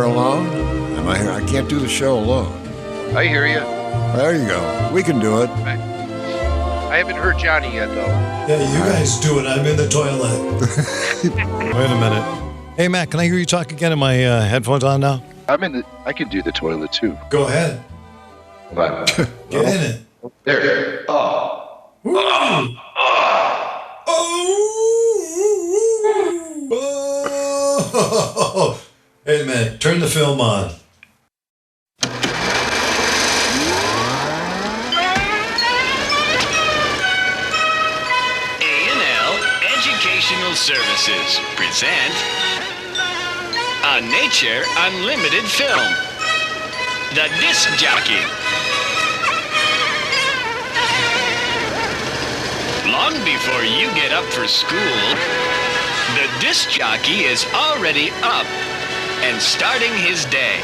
here alone? Am I here? I can't do the show alone. I hear you. There you go. We can do it. I haven't heard Johnny yet, though. Yeah, you guys do it. I'm in the toilet. Wait a minute. Hey, Matt, can I hear you talk again? Are my headphones on now? I can do the toilet, too. Go ahead. Get in it. There. Oh. Oh. Wait a minute. Turn the film on. A&L Educational Services present a Nature Unlimited film. The Disc Jockey. Long before you get up for school, the disc jockey is already up and starting his day.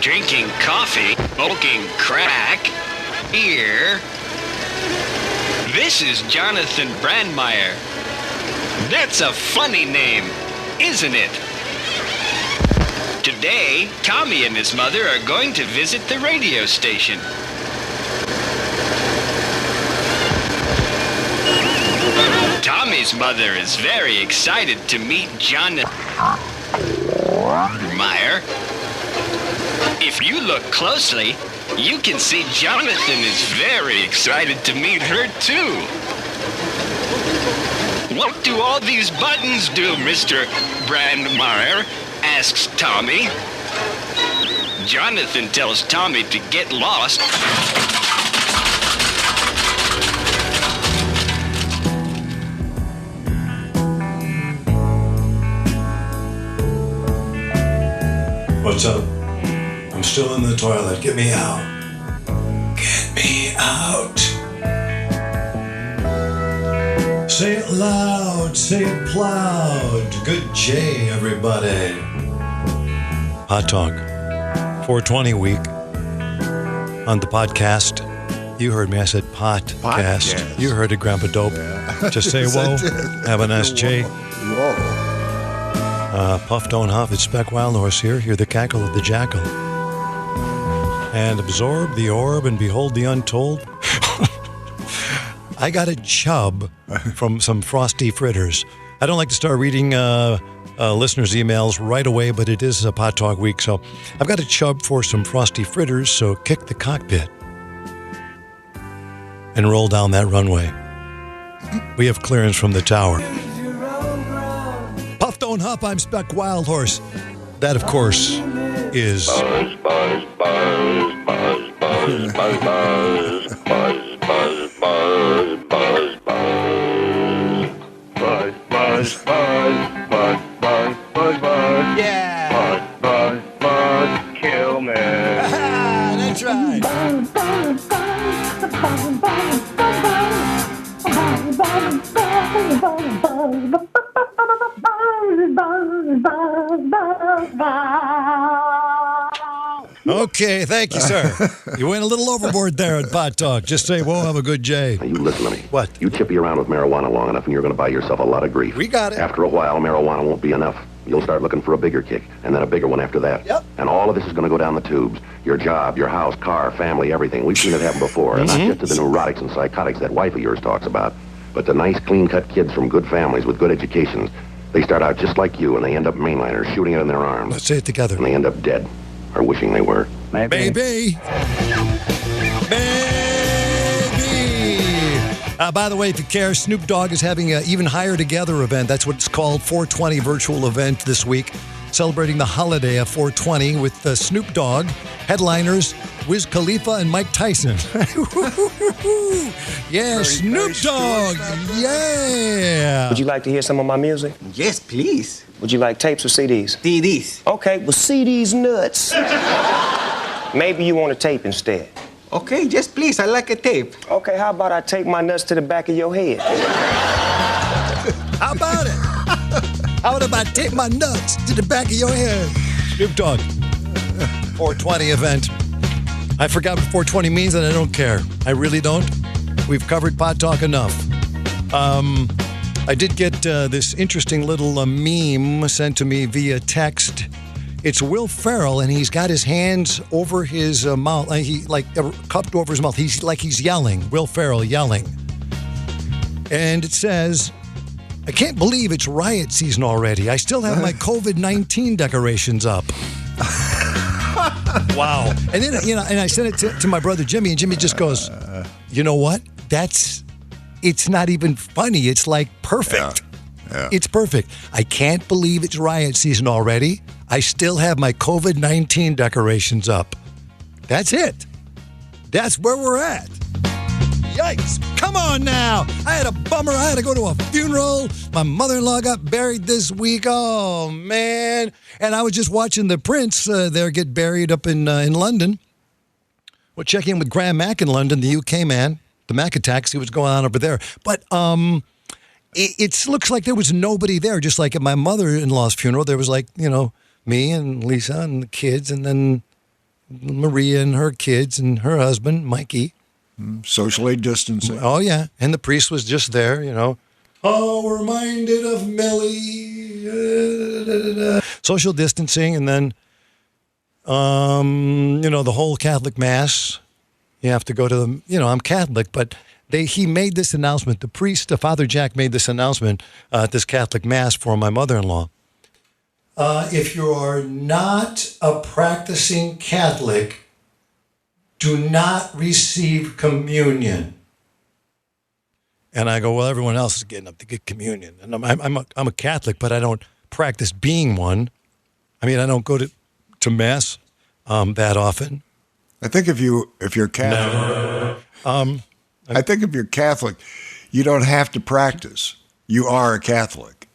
Drinking coffee, smoking crack, beer. This is Jonathan Brandmeier. That's a funny name, isn't it? Today, Tommy and his mother are going to visit the radio station. Tommy's mother is very excited to meet Jonathan Meyer. If you look closely, you can see Jonathan is very excited to meet her too. What do all these buttons do, Mr. Brandmeier? Asks Tommy. Jonathan tells Tommy to get lost. What's up? I'm still in the toilet. Get me out. Get me out. Say it loud. Say it loud. Good J, everybody. Hot Talk. 420 week on the podcast. You heard me. I said podcast. You heard it, Grandpa Dope. Yeah. Just say whoa. Have an SJ. Whoa. Puff, don't huff. It's Speck Wildhorse here. Hear the cackle of the jackal. And absorb the orb and behold the untold. I got a chub from some frosty fritters. I don't like to start reading listeners' emails right away, but it is a Pot Talk week, so I've got a chub for some frosty fritters, so kick the cockpit and roll down that runway. We have clearance from the tower. Puff, don't hop, I'm Speck Wildhorse. That, of course, is... Buzz, buzz, buzz, buzz, buzz, buzz, buzz, buzz, buzz, buzz, buzz, buzz. Buzz, buzz, buzz, buzz, buzz, buzz, buzz. Yeah! Buzz, buzz, buzz, kill me. That's right. Okay, thank you, sir. You went a little overboard there at Pot Talk. Just say, whoa, have a good J. Now, you listen to me. What? You chippy around with marijuana long enough and you're going to buy yourself a lot of grief. We got it. After a while, marijuana won't be enough. You'll start looking for a bigger kick, and then a bigger one after that. Yep. And all of this is going to go down the tubes. Your job, your house, car, family, everything. We've seen it happen before, and not just to the neurotics and psychotics that wife of yours talks about, but the nice, clean-cut kids from good families with good educations. They start out just like you, and they end up mainliners, shooting it in their arms. Let's say it together. And they end up dead, or wishing they were. Baby. Baby. By the way, if you care, Snoop Dogg is having an Even Higher Together event. That's what it's called, 420 virtual event this week, celebrating the holiday of 420 with Snoop Dogg, headliners, Wiz Khalifa and Mike Tyson. Yeah, Snoop Dogg. Yeah. Would you like to hear some of my music? Yes, please. Would you like tapes or CDs? CDs. Okay, well, CDs nuts. Maybe you want a tape instead. Okay, just please. I like a tape. Okay, how about I take my nuts to the back of your head? How about it? How about I take my nuts to the back of your head? Snoop Dogg. 420 event. I forgot what 420 means and I don't care. I really don't. We've covered Pot Talk enough. I did get this interesting little meme sent to me via text. It's Will Ferrell, and he's got his hands over his mouth. He cupped over his mouth. He's yelling. Will Ferrell yelling. And it says, I can't believe it's riot season already. I still have my COVID-19 decorations up. Wow. And then, and I sent it to my brother Jimmy, and Jimmy just goes, you know what? It's not even funny. It's like perfect. Yeah. It's perfect. I can't believe it's riot season already. I still have my COVID-19 decorations up. That's it. That's where we're at. Yikes. Come on now. I had a bummer. I had to go to a funeral. My mother-in-law got buried this week. Oh, man. And I was just watching the Prince there get buried up in London. We'll check in with Graham Mack in London, the UK man. The Mack attack, see what's going on over there. But it looks like there was nobody there. Just like at my mother-in-law's funeral, there was me and Lisa and the kids, and then Maria and her kids and her husband, Mikey. Socially distancing. Oh, yeah. And the priest was just there, Oh, we're reminded of Millie. Social distancing, and then, the whole Catholic Mass. You have to go to them. I'm Catholic, but he made this announcement. The priest, Father Jack, made this announcement at this Catholic Mass for my mother-in-law. If you are not a practicing Catholic, do not receive communion. And I go, well, everyone else is getting up to get communion. And I'm a Catholic, but I don't practice being one. I mean, I don't go to Mass that often. I think if you're Catholic, I think if you're Catholic, you don't have to practice. You are a Catholic.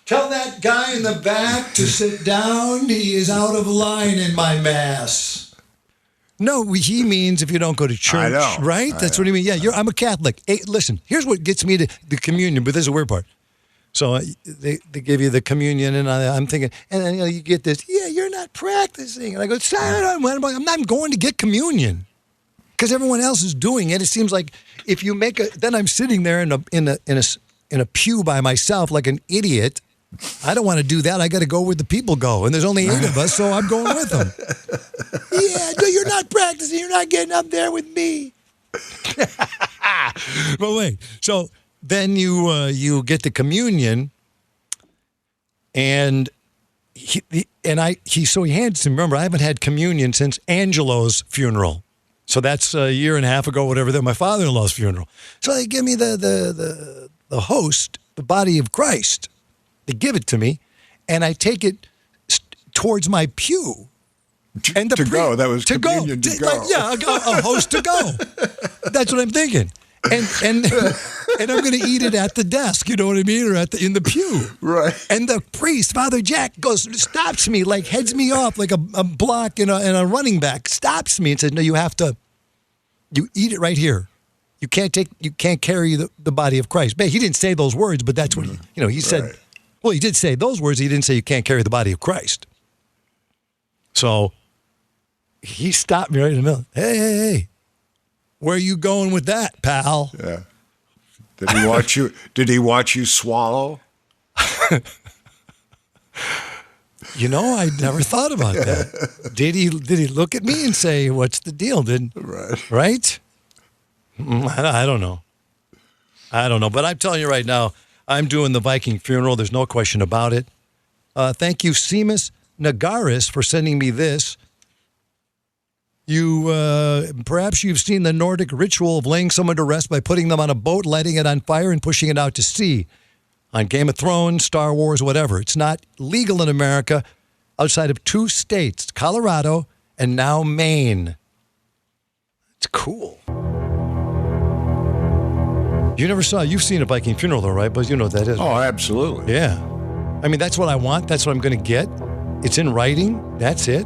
Tell that guy in the back to sit down. He is out of line in my Mass. No, he means if you don't go to church, I know, right? That's what he means. Yeah, I'm a Catholic. Hey, listen, here's what gets me to the communion, but this is the weird part. So they give you the communion, and I'm thinking, and then you get this, yeah, you're not practicing. And I go, I'm not going to get communion because everyone else is doing it. It seems like if you then I'm sitting there in a pew by myself like an idiot. I don't want to do that. I got to go where the people go, and there's only 8 of us, so I'm going with them. Yeah, no, you're not practicing. You're not getting up there with me. But wait, so. Then you get the communion, and he hands him. Remember, I haven't had communion since Angelo's funeral, so that's a year and a half ago, whatever. My father-in-law's funeral. So they give me the host, the body of Christ. They give it to me, and I take it towards my pew. And go. That was communion to go. A host to go. That's what I'm thinking. And I'm going to eat it at the desk, you know what I mean, or in the pew. Right. And the priest, Father Jack, stops me, heads me off like a block and a running back, stops me and says, no, you eat it right here. You can't carry the body of Christ. He didn't say those words, but that's what he said. Right. Well, he did say those words. He didn't say you can't carry the body of Christ. So he stopped me right in the middle. Hey. Where are you going with that, pal? Yeah. Did he watch you swallow? I never thought about that. Did he look at me and say, "What's the deal?" Right? I don't know. But I'm telling you right now, I'm doing the Viking funeral. There's no question about it. Thank you, Seamus Nagaris, for sending me this. Perhaps you've seen the Nordic ritual of laying someone to rest by putting them on a boat, lighting it on fire, and pushing it out to sea. On Game of Thrones, Star Wars, whatever. It's not legal in America outside of 2 states, Colorado and now Maine. It's cool. You've seen a Viking funeral though, right? But you know what that is. Oh, absolutely. Yeah. I mean, that's what I want. That's what I'm going to get. It's in writing. That's it.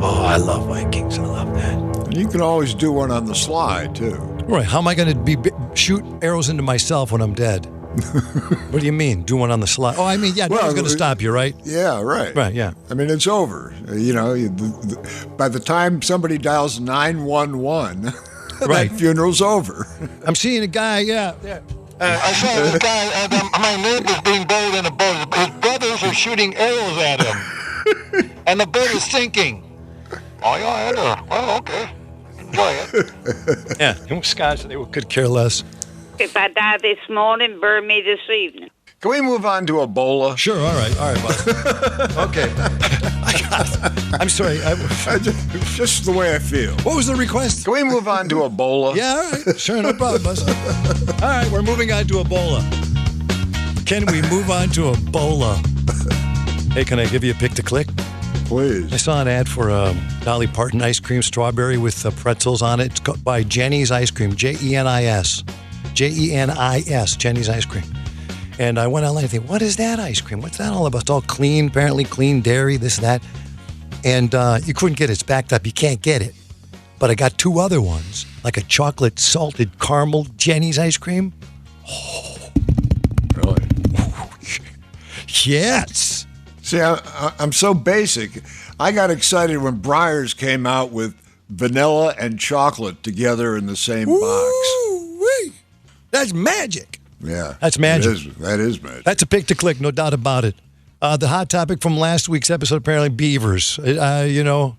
Oh, I love Vikings. I love that. And you can always do one on the sly, too. Right. How am I going to shoot arrows into myself when I'm dead? What do you mean? Do one on the sly? Oh, I mean, yeah, no one's going to stop you, right? Yeah, right. Right, yeah. I mean, it's over. By the time somebody dials 911, right. That funeral's over. I'm seeing a guy, yeah. I saw this guy, and my neighbor's being buried in a boat. His brothers are shooting arrows at him. And the boat is sinking. Oh, yeah. Well, okay. Enjoy it. Yeah, in Wisconsin, they could care less. If I die this morning, bury me this evening. Can we move on to Ebola? Sure, all right, boss. Okay. I'm sorry. Just the way I feel. What was the request? Can we move on to Ebola? Yeah, all right. Sure, no problem, boss. All right, we're moving on to Ebola. Can we move on to Ebola? Hey, can I give you a pick to click? Please. I saw an ad for Dolly Parton ice cream, strawberry with pretzels on it. It's by Jenny's Ice Cream, Jenis. Jenis, Jenny's Ice Cream. And I went online and think, what is that ice cream? What's that all about? It's all clean, apparently clean dairy, this, that. And you couldn't get it. It's backed up. You can't get it. But I got two other ones, like a chocolate salted caramel Jenny's ice cream. Oh. Really? Yes. See, I'm so basic. I got excited when Breyers came out with vanilla and chocolate together in the same box. Ooh-wee. That's magic. Yeah. That's magic. That is magic. That's a pick to click, no doubt about it. The hot topic from last week's episode, apparently beavers. A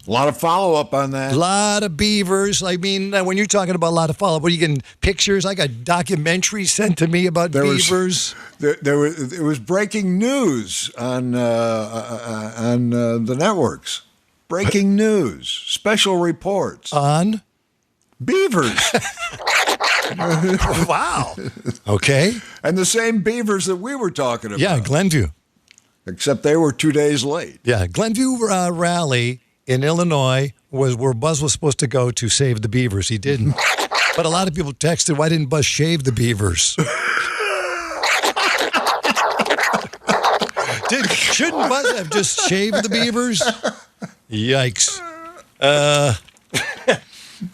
lot of follow-up on that. A lot of beavers. I mean, when you're talking about a lot of follow-up, what are you getting? Pictures? I got documentaries sent to me about beavers. There was breaking news on the networks. Breaking news. Special reports. On? Beavers. Wow. Okay. And the same beavers that we were talking about. Yeah, Glenview. Except they were 2 days late. Yeah, Glenview rally in Illinois was where Buzz was supposed to go to save the beavers. He didn't. But a lot of people texted, why didn't Buzz shave the beavers? Shouldn't Buzz have just shaved the beavers? Yikes.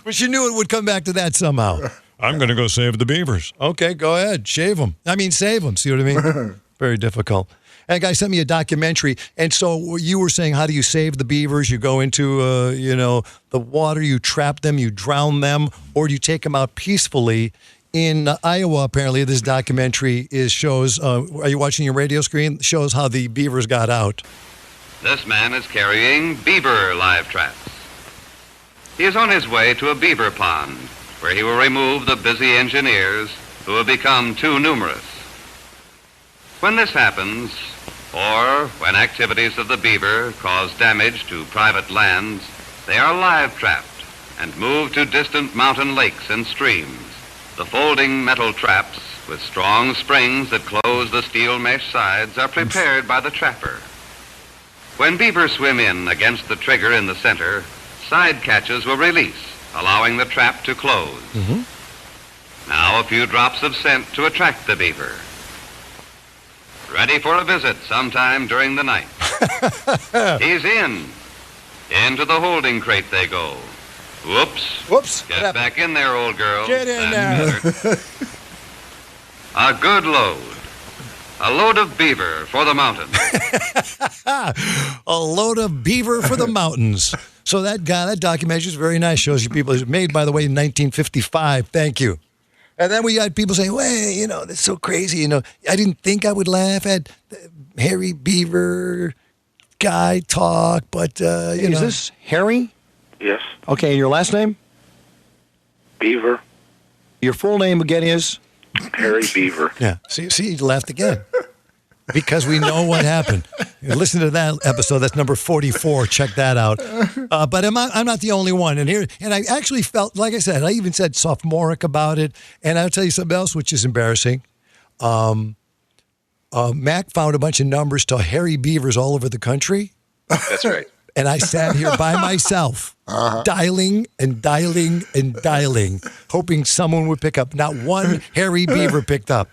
But you knew it would come back to that somehow. I'm going to go save the beavers. Okay, go ahead. Shave them. I mean, save them. See what I mean? Very difficult. And a guy sent me a documentary. And so you were saying, how do you save the beavers? You go into, the water, you trap them, you drown them, or do you take them out peacefully? In Iowa, apparently, this documentary shows, are you watching your radio screen? Shows how the beavers got out. This man is carrying beaver live traps. He is on his way to a beaver pond, where he will remove the busy engineers who have become too numerous. When this happens, or when activities of the beaver cause damage to private lands, they are live trapped and moved to distant mountain lakes and streams. The folding metal traps with strong springs that close the steel mesh sides are prepared by the trapper. When beaver swim in against the trigger in the center, side catches will release, allowing the trap to close. Mm-hmm. Now a few drops of scent to attract the beaver. Ready for a visit sometime during the night. He's in. Into the holding crate they go. Whoops. Get back in there, old girl. Get in there. A good load. A load of beaver for the mountains. A load of beaver for the mountains. So that documentary is very nice. Shows you people. It was made, by the way, in 1955. Thank you. And then we had people saying, well, that's so crazy. I didn't think I would laugh at Harry Beaver guy talk, but, Is this Harry? Yes. Okay, and your last name? Beaver. Your full name again is? Harry Beaver. Yeah. See, you laughed again. Because we know what happened. Listen to that episode. That's number 44. Check that out. But I'm not the only one. And I actually felt, like I said, I even said sophomoric about it. And I'll tell you something else, which is embarrassing. Mac found a bunch of numbers to Harry Beavers all over the country. That's right. And I sat here by myself, dialing and dialing and dialing, hoping someone would pick up. Not one Harry Beaver picked up.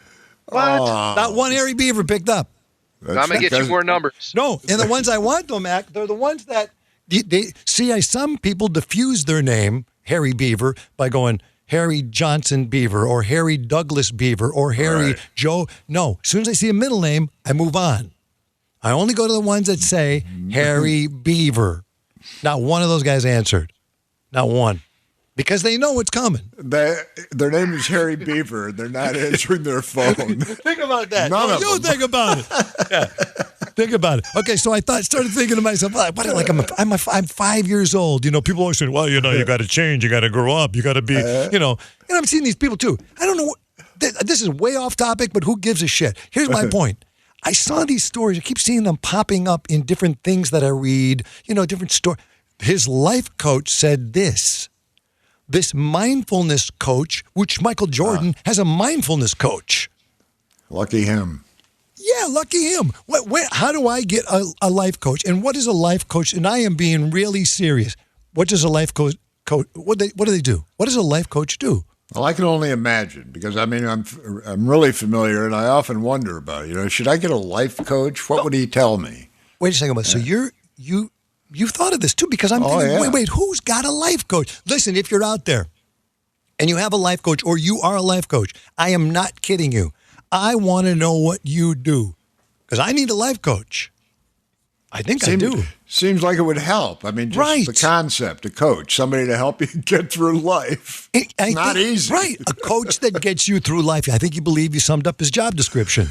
What? Not one Harry Beaver picked up. I'm going to get you more numbers. No, and the ones I want, though, Mac, they're the ones that some people diffuse their name, Harry Beaver, by going Harry Johnson Beaver or Harry Douglas Beaver or Harry Joe. No, as soon as I see a middle name, I move on. I only go to the ones that say Harry Beaver. Not one of those guys answered. Not one. Because they know what's coming. Their name is Harry Beaver. They're not answering their phone. Think about that. None of them. Think about it. Yeah. Think about it. Okay, so started thinking to myself, I'm 5 years old. You know, people always say, well, you know, you got to change, you got to grow up, you got to be, you know. And I'm seeing these people too. I don't know. This is way off topic, but who gives a shit? Here's my point. I saw these stories. I keep seeing them popping up in different things that I read. You know, different stories. His life coach said this. This mindfulness coach, which Michael Jordan has a mindfulness coach. Lucky him. Yeah, lucky him. How do I get a life coach? And what is a life coach? And I am being really serious. What does a life coach? What do they do? What does a life coach do? Well, I can only imagine because I'm really familiar, and I often wonder about it. You know, should I get a life coach? What would he tell me? Wait a second. So you've thought of this too? Because I'm thinking, wait, who's got a life coach? Listen, if you're out there and you have a life coach or you are a life coach, I am not kidding you. I want to know what you do because I need a life coach. I think I do. Seems like it would help. I mean, just the concept, a coach, somebody to help you get through life. It's not easy. Right. A coach that gets you through life. I think you summed up his job description.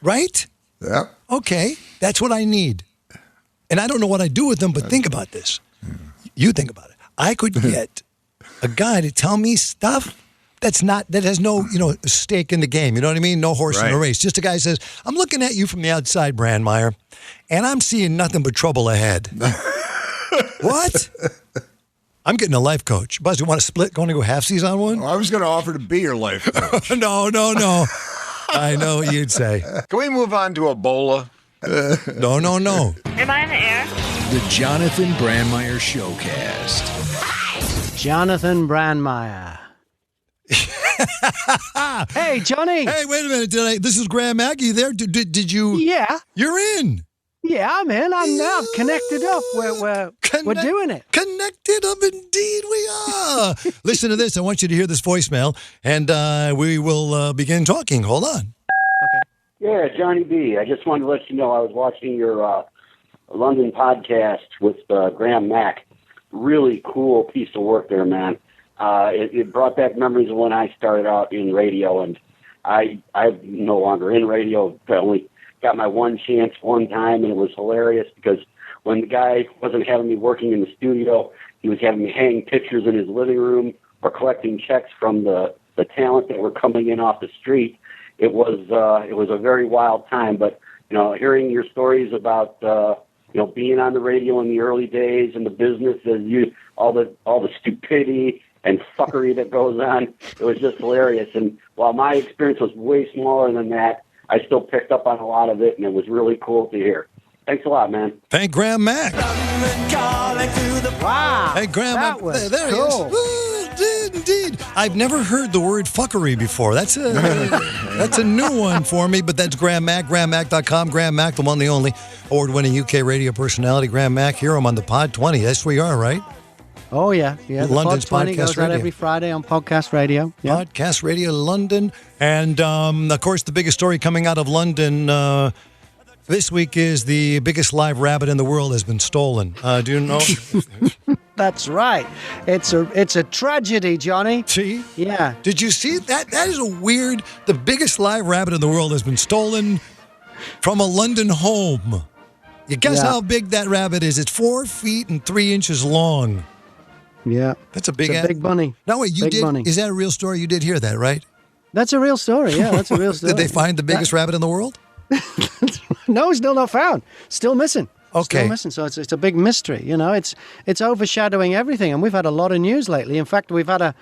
Right? Yeah. Okay. That's what I need. And I don't know what I do with them, but think about this. You think about it. I could get a guy to tell me stuff that has no, stake in the game. You know what I mean? No horse in the race. Just a guy says, I'm looking at you from the outside, Brandmeier, and I'm seeing nothing but trouble ahead. What? I'm getting a life coach. Buzz, you want to split? Going to go halfsies on one? Well, I was going to offer to be your life coach. No. I know what you'd say. Can we move on to Ebola? No. Am I in the air? The Jonathan Brandmeier Showcast. Jonathan Brandmeier. Hey, Johnny. Hey, wait a minute. This is Graham Mack. You there? Did you? Yeah. You're in. Yeah, I'm in. I'm now connected up. We're doing it. Connected up, indeed we are. Listen to this. I want you to hear this voicemail, and we will begin talking. Hold on. Okay. Yeah, Johnny B. I just wanted to let you know I was watching your London podcast with Graham Mack. Really cool piece of work there, man. It brought back memories of when I started out in radio, and I'm no longer in radio. I only got my one chance one time, and it was hilarious because when the guy wasn't having me working in the studio, he was having me hang pictures in his living room or collecting checks from the talent that were coming in off the street. It was a very wild time, but hearing your stories about being on the radio in the early days and the business, all the stupidity and fuckery that goes on, it was just hilarious. And while my experience was way smaller than that, I still picked up on a lot of it, and it was really cool to hear. Thanks a lot, man. Thank Graham Mack. Wow. Hey, Graham that Mack. Was there cool. he is. Indeed. I've never heard the word fuckery before. That's a new one for me, but that's Graham Mack, GrahamMack.com. Graham Mack, the one, the only award-winning UK radio personality. Graham Mack, hear him on the Pod 20. That's where you are, right? Oh, yeah. The London's Pod 20 Podcast goes Radio. out every Friday on Podcast Radio. Yeah. Podcast Radio London. And, of course, the biggest story coming out of London this week is the biggest live rabbit in the world has been stolen. Do you know? That's right. It's a tragedy, Johnny. See? Yeah. Did you see that? That is the biggest live rabbit in the world has been stolen from a London home. You guess how big that rabbit is? It's 4 feet and 3 inches long. Yeah. That's a big bunny. No, wait, big bunny. Is that a real story? You did hear that, right? That's a real story. Yeah, that's a real story. Did they find the biggest rabbit in the world? No, still not found. Still missing. Okay. Still missing. So it's a big mystery. It's overshadowing everything. And we've had a lot of news lately. In fact, we've had a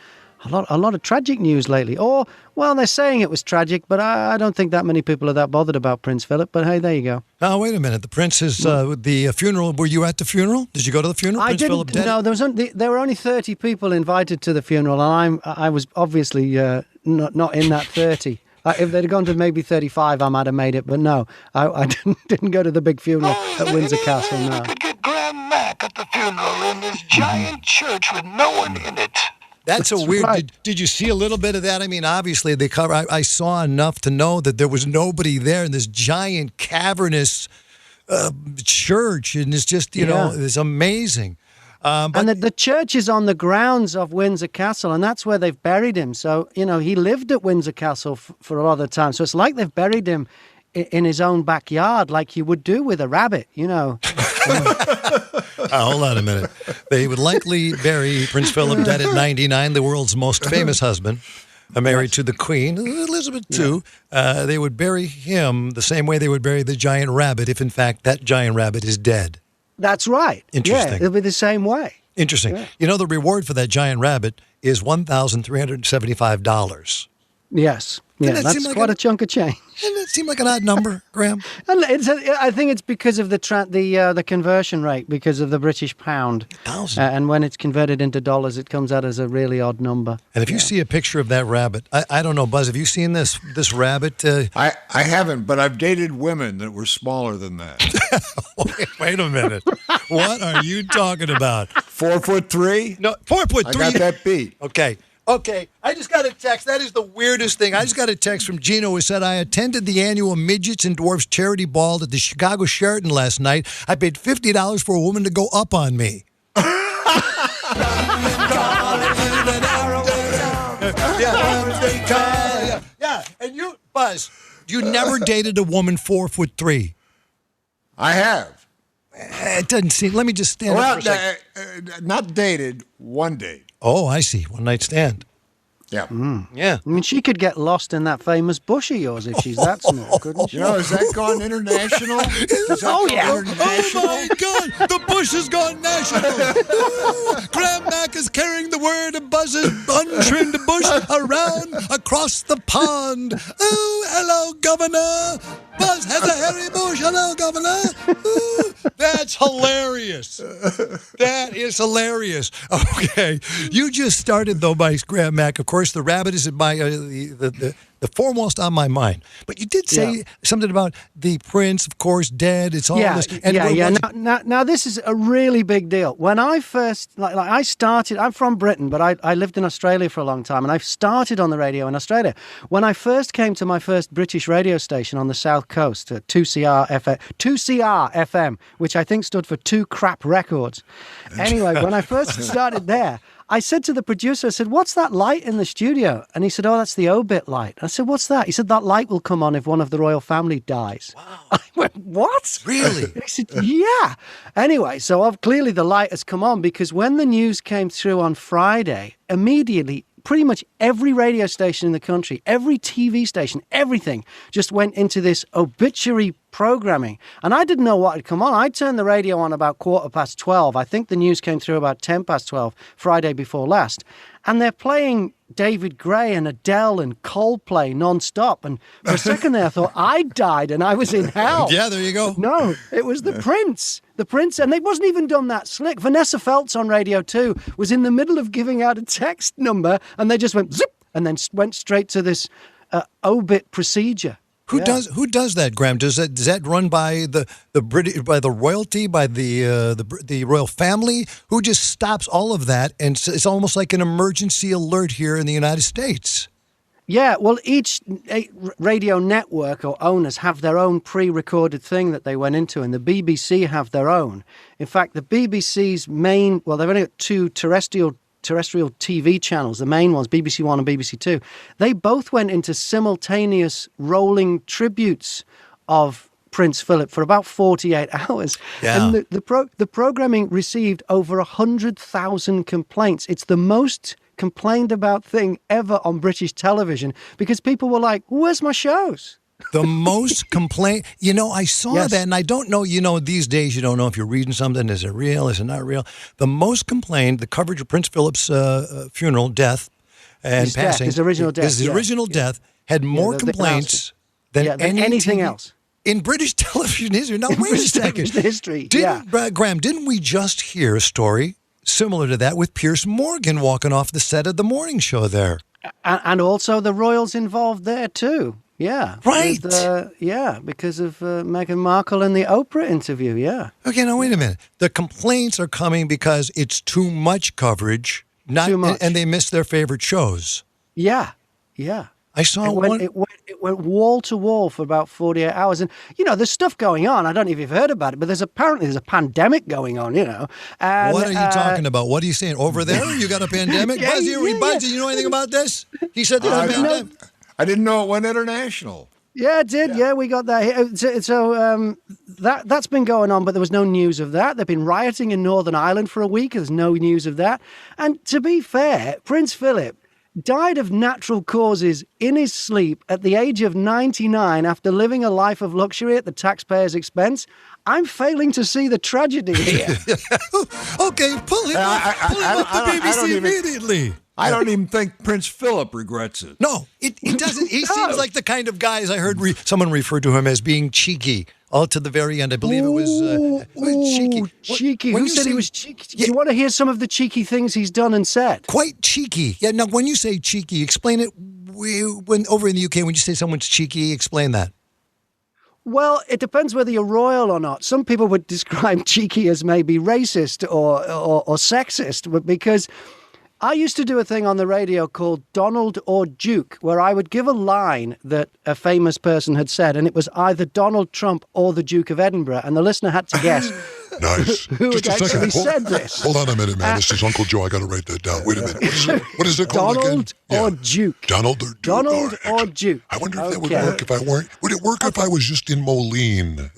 lot of tragic news lately. Or, well, they're saying it was tragic, but I don't think that many people are that bothered about Prince Philip. But hey, there you go. Now, wait a minute. The prince is the funeral. Were you at the funeral? Did you go to the funeral? I didn't. Philip No, there were only 30 people invited to the funeral, and I was obviously not in that 30. If they'd gone to maybe 35, I might have made it. But no, I didn't go to the big funeral at Windsor Castle. No. I could get Graham Mack at the funeral in this giant church with no one in it. That's a weird. right. Did you see a little bit of that? I mean, obviously they cover. I saw enough to know that there was nobody there in this giant cavernous church, and it's just it's amazing. And the church is on the grounds of Windsor Castle, and that's where they've buried him. So he lived at Windsor Castle for a lot of the time. So it's like they've buried him in his own backyard like you would do with a rabbit, Hold on a minute. They would likely bury Prince Philip, dead at 99, the world's most famous husband, married to the Queen, Elizabeth II. They would bury him the same way they would bury the giant rabbit if, in fact, that giant rabbit is dead. That's right. Interesting. Yeah, it'll be the same way. Interesting. Yeah. The reward for that giant rabbit is $1,375. Yes. Yeah, that's quite a chunk of change. Doesn't that seem like an odd number, Graham? I think it's because of the conversion rate, because of the British pound. And when it's converted into dollars, it comes out as a really odd number. And if you see a picture of that rabbit, I don't know, Buzz, have you seen this rabbit? I haven't, but I've dated women that were smaller than that. Wait a minute. What are you talking about? 4'3"? No, 4'3". I got that beat. Okay, I just got a text. That is the weirdest thing. I just got a text from Gino who said, I attended the annual Midgets and Dwarfs charity ball at the Chicago Sheraton last night. I paid $50 for a woman to go up on me. Yeah, and you, Buzz, you never dated a woman 4'3". I have. It doesn't seem. Let me just stand up for a second. Not dated, one date. Oh, I see. One night stand. Yeah. Yeah. I mean, she could get lost in that famous bush of yours if she's that small, couldn't she? Has that gone international? Oh, yeah. International? Oh, my God. The bush has gone national. Graham Mack is carrying the word of Buzz's untrimmed bush around across the pond. Oh, hello, Governor. Buzz has a hairy bush. Hello, Governor. Ooh, that's hilarious. That is hilarious. Okay. You just started, though, by Graham Mack. Of course, the rabbit is the foremost on my mind. But you did say something about the prince, of course, dead. It's all this. And Now, this is a really big deal. When I first, I started, I'm from Britain, but I lived in Australia for a long time, and I started on the radio in Australia. When I first came to my first British radio station on the South Coast, 2CR FM, which I think stood for Two Crap Records. Anyway, when I first started there, I said to the producer, I said, what's that light in the studio? And he said, oh, that's the obit light. I said, what's that? He said, that light will come on if one of the royal family dies. Wow. I went, what? Really? He said, yeah. Anyway, so clearly the light has come on because when the news came through on Friday, immediately, pretty much every radio station in the country, every TV station, everything just went into this obituary programming. And I didn't know what had come on. I turned the radio on about 12:15. I think the news came through about 12:10, Friday before last. And they're playing David Gray and Adele and Coldplay nonstop. And for a second there, I thought I died and I was in hell. Yeah, there you go. No, it was the Prince. The Prince, and they wasn't even done that slick. Vanessa Feltz on Radio 2 was in the middle of giving out a text number, and they just went zip, and then went straight to this obit procedure. Who does that, Graham? Does that run by the British, by the royalty, by the royal family? Who just stops all of that? And it's almost like an emergency alert here in the United States. Yeah, well, each radio network or owners have their own pre-recorded thing that they went into, and the BBC have their own. In fact, the BBC's they've only got two terrestrial TV channels, the main ones, BBC One and BBC Two. They both went into simultaneous rolling tributes of Prince Philip for about 48 hours. Yeah. And the programming received over 100,000 complaints. It's the most complained about thing ever on British television because people were like, where's my shows? The most complaint, I saw that, and I don't know, these days you don't know if you're reading something, is it real, is it not real? The most complained, the coverage of Prince Philip's funeral, death, and his passing. His original death. His original death had more complaints than anything else. In British television history. Now, wait a second. History. Graham, didn't we just hear a story similar to that with Piers Morgan walking off the set of the morning show there? And also the royals involved there too. Yeah. Right. Because of Meghan Markle and the Oprah interview, yeah. Okay, now wait a minute. The complaints are coming because it's too much coverage, too much. And they miss their favorite shows. Yeah. I saw it went wall to wall for about 48 hours. And, there's stuff going on. I don't know if you've heard about it, but there's a pandemic going on, And, what are you talking about? What are you saying? Over there, you got a pandemic? Buzzy, you know anything about this? He said there's a pandemic. I didn't know it went international. Yeah, it did. Yeah, we got that. That's been going on, but there was no news of that. They've been rioting in Northern Ireland for a week. There's no news of that. And to be fair, Prince Philip died of natural causes in his sleep at the age of 99 after living a life of luxury at the taxpayer's expense. I'm failing to see the tragedy here. Okay, pull him off the BBC immediately. I don't even think Prince Philip regrets it. No, it doesn't. He seems like the kind of guy, as I heard someone refer to him as being cheeky. All to the very end. I believe it was cheeky. Cheeky. Who said he was cheeky? Do you want to hear some of the cheeky things he's done and said? Quite cheeky. Yeah, now, when you say cheeky, explain it. When over in the UK, when you say someone's cheeky, explain that. Well, it depends whether you're royal or not. Some people would describe cheeky as maybe racist or sexist, but because I used to do a thing on the radio called Donald or Duke, where I would give a line that a famous person had said, and it was either Donald Trump or the Duke of Edinburgh, and the listener had to guess Nice. who Just had a second. actually said this. Hold on a minute, man. This is Uncle Joe. I got to write that down. Wait a minute. What is it called Donald again? or Duke. Donald or Duke. Donald or Duke. I wonder if that would work if I weren't. Would it work if I was just in Moline?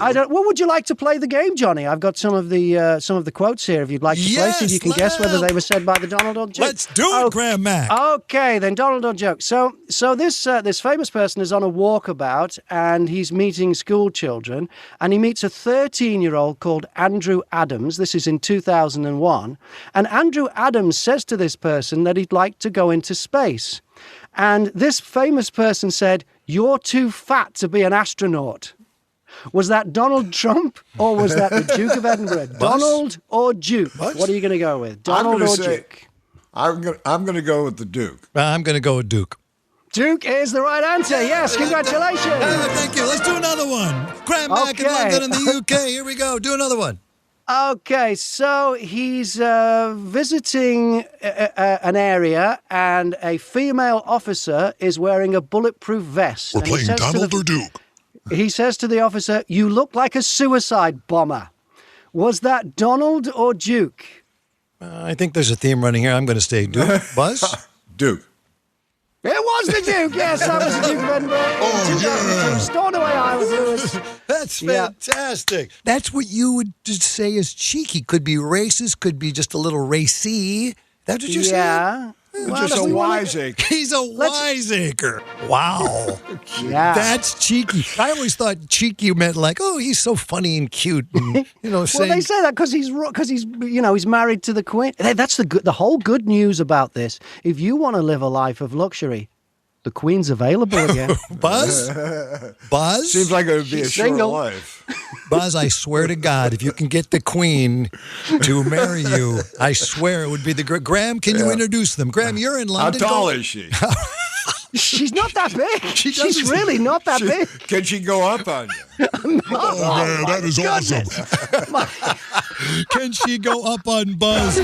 I don't. What would you like to play the game, Johnny? I've got some of the quotes here. If you'd like to play, see if you can guess whether they were said by the Donald or Duke. Let's do it, Graham Mack. Okay, then Donald or Duke. So this famous person is on a walkabout and he's meeting school children, and he meets a 13-year-old called Andrew Adams. This is in 2001, and Andrew Adams says to this person that he'd like to go into space, and this famous person said, "You're too fat to be an astronaut." Was that Donald Trump or was that the Duke of Edinburgh? Donald or Duke? What are you going to go with? Donald or Duke? I'm going to go with the Duke. I'm going to go with Duke. Duke is the right answer. Yes, congratulations. Thank you. Let's do another one. Graham Mack in London in the UK. Here we go. Do another one. Okay, so he's visiting an area, and a female officer is wearing a bulletproof vest. We're playing Donald or Duke. He says to the officer, "You look like a suicide bomber." Was that Donald or Duke? I think there's a theme running here. I'm going to stay Duke. Buzz? Duke. It was the Duke, yes, that was the Duke of Edinburgh. 2002, Stored Away Island Lewis. That's fantastic. That's what you would just say is cheeky. Could be racist, could be just a little racy. That's what you're saying? Yeah. Just a wiseacre. He's a wiseacre. Wow. Yeah. That's cheeky. I always thought cheeky meant like, oh, he's so funny and cute. And, well, they say that because he's he's married to the Queen. That's the whole good news about this. If you want to live a life of luxury, the Queen's available again. Buzz? Buzz? Seems like it would be She's a short single. life. Buzz, I swear to God, if you can get the Queen to marry you, I swear it would be the Graham, can you introduce them? Graham, you're in London. How tall is she? She's not that big. She's really not that big. Can she go up on you? Oh, man, that is awesome. Can she go up on Buzz?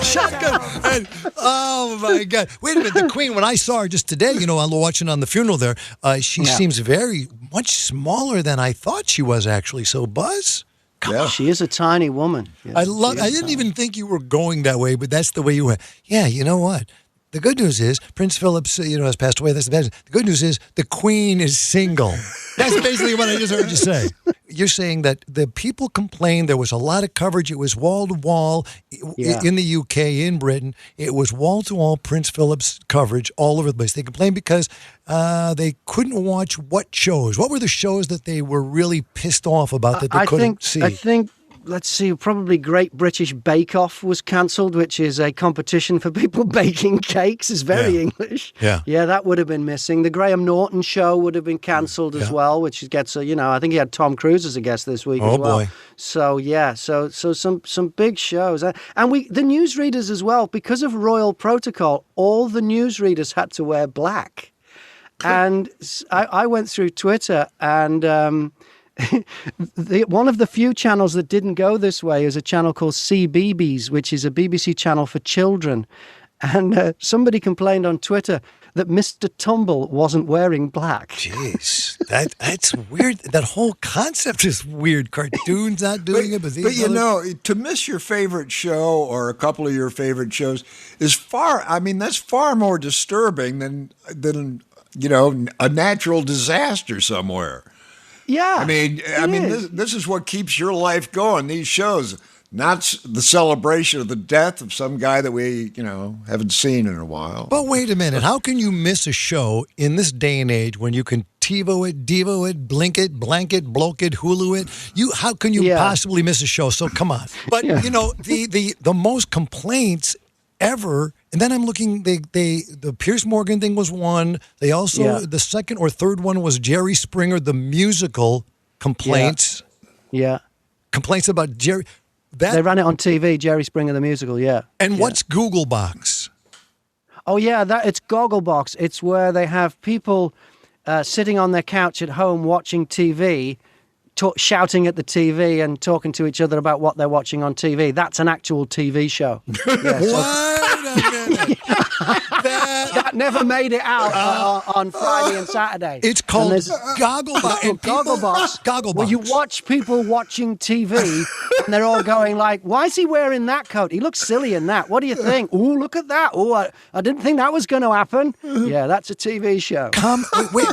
Shotgun. And, oh, my God. Wait a minute. The Queen, when I saw her just today, I'm watching on the funeral there, she seems very much smaller than I thought she was, actually. So, Buzz? She is a tiny woman. Yes, I didn't even think you were going that way, but that's the way you went. Yeah, you know what? The good news is Prince Philip, has passed away. That's the bad news. The good news is the Queen is single. That's basically what I just heard you say. You're saying that the people complained there was a lot of coverage. It was wall to wall in the UK, in Britain. It was wall to wall Prince Philip's coverage all over the place. They complained because they couldn't watch what shows? What were the shows that they were really pissed off about that they couldn't see? I think. Let's see, probably Great British Bake Off was cancelled, which is a competition for people baking cakes. It's very English. Yeah, that would have been missing. The Graham Norton show would have been cancelled as well, which gets I think he had Tom Cruise as a guest this week as well. Oh, boy. So some big shows. And the newsreaders as well, because of royal protocol, all the newsreaders had to wear black. And I went through Twitter and... one of the few channels that didn't go this way is a channel called CBeebies, which is a BBC channel for children. And somebody complained on Twitter that Mr. Tumble wasn't wearing black. Jeez, that's weird. That whole concept is weird. Cartoons not doing it, but to miss your favorite show or a couple of your favorite shows is that's far more disturbing than a natural disaster somewhere. Yeah. I mean, this is what keeps your life going, these shows, not the celebration of the death of some guy that we, haven't seen in a while. But wait a minute. How can you miss a show in this day and age when you can TiVo it, Devo it, Blink it, Blank it, Bloke it, Hulu it? How can you possibly miss a show? So come on. But, the most complaints ever, and then I'm looking, the Pierce Morgan thing was one. They also, the second or third one was Jerry Springer, the musical complaints. Yeah. Complaints about Jerry. They ran it on TV, Jerry Springer, the musical, And what's Google Box? Oh, yeah, it's Gogglebox. It's where they have people sitting on their couch at home watching TV, shouting at the TV and talking to each other about what they're watching on TV. That's an actual TV show. Wait a minute. That never made it out on Friday and Saturday. It's called Gogglebox. Gogglebox. Well, you watch people watching TV, and they're all going like, "Why is he wearing that coat? He looks silly in that. What do you think? Oh, look at that. Oh, I didn't think that was going to happen." Yeah, that's a TV show. Wait.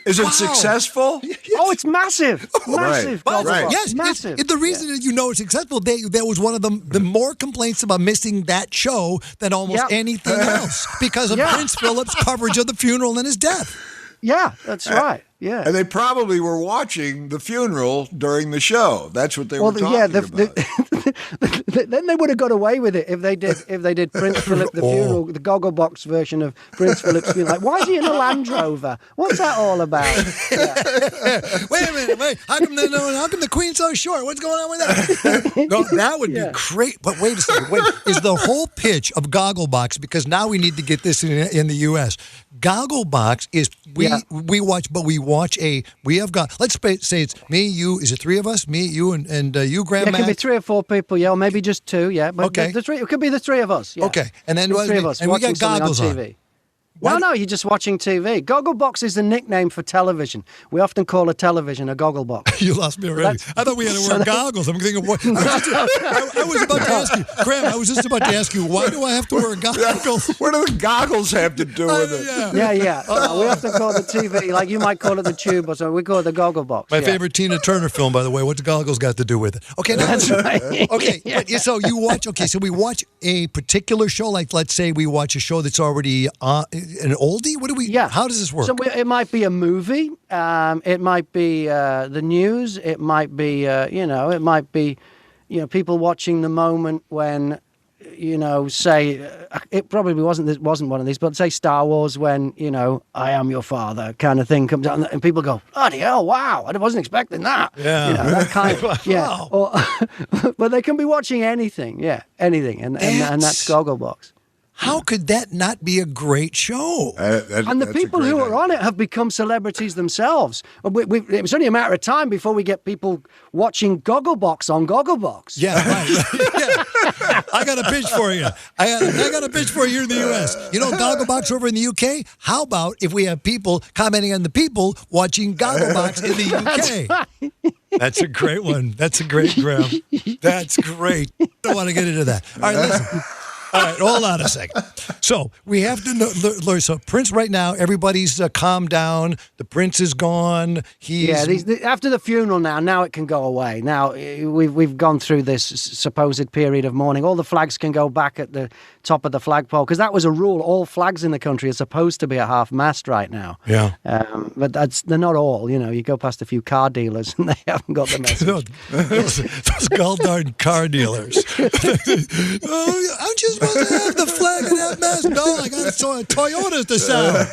Is it successful? Oh, it's massive. Massive. Right. Yes, massive. The reason that it's successful, there was one of the more complaints about missing that show than almost anything else because of Prince Philip's coverage of the funeral and his death. Yeah, that's right. Yeah. And they probably were watching the funeral during the show. That's what they were talking about. Then they would have got away with it if they did Prince Philip the funeral, the Gogglebox version of Prince Philip's funeral. Like, why is he in a Land Rover? What's that all about? Wait a minute. How come the Queen's so short? What's going on with that? No, that would be great. But wait a second. Is the whole pitch of Gogglebox, because now we need to get this in the U.S. Gogglebox is let's say it's me, you, is it three of us? Me, you, and you, Graham Mack? It can be 3 or 4 people, or maybe just 2, But okay. It could be the 3 of us, Okay, and then the 3 of us, and we got goggles on TV. No, you're just watching TV. Gogglebox is the nickname for television. We often call a television a gogglebox. You lost me already. I thought we had to wear goggles. I'm thinking, what? I was about to ask you, Graham, I was just about to ask you, why do I have to wear goggles? What do the goggles have to do with it? Yeah. We often call the TV, like you might call it the tube or something. We call it the Gogglebox. My favorite Tina Turner film, by the way. What's goggles got to do with it? Okay, that's right. Okay, so you watch. Okay, so we watch a particular show. Like, let's say we watch a show that's already an oldie. What do we? Yeah. How does this work? So it might be a movie. It might be the news. It might be It might be people watching the moment when say it probably wasn't one of these, but say Star Wars when I am your father kind of thing comes out and people go, bloody hell, wow, I wasn't expecting that. Yeah, that kind of wow. Or, but they can be watching anything, anything, and that's Gogglebox. How could that not be a great show? And the people who are on it have become celebrities themselves. It was only a matter of time before we get people watching Gogglebox on Gogglebox. Yeah, right. Yeah. I got a pitch for you. I got a pitch for you here in the U.S. Gogglebox over in the U.K.? How about if we have people commenting on the people watching Gogglebox in the U.K.? Right. That's a great one. That's a great, Graham. That's great. I don't want to get into that. All right, listen. All right, hold on a second. So we have to learn. So Prince right now, everybody's calmed down. The Prince is gone. After the funeral now it can go away. Now we've gone through this supposed period of mourning. All the flags can go back at the top of the flagpole because that was a rule. All flags in the country are supposed to be at half mast right now. Yeah. But they're not all. You go past a few car dealers and they haven't got the message. those gold-darn car dealers. Aren't you supposed to have the flag at half mast? No, I got Toyotas to sell.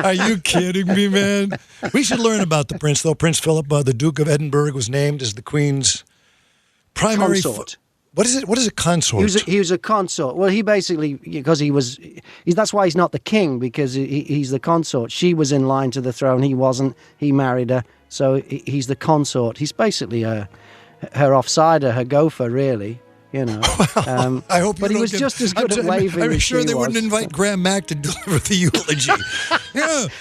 Are you kidding me, man? We should learn about the Prince, though. Prince Philip, the Duke of Edinburgh, was named as the Queen's primary consort. What is it? What is a consort? He was a consort. Well, he basically, because that's why he's not the king, because he's the consort. She was in line to the throne. He wasn't. He married her. So he's the consort. He's basically her offsider, her gopher, really. I hope. But he was just as good at waving. I'm as sure she they was. wouldn't invite Graham Mack to deliver the eulogy.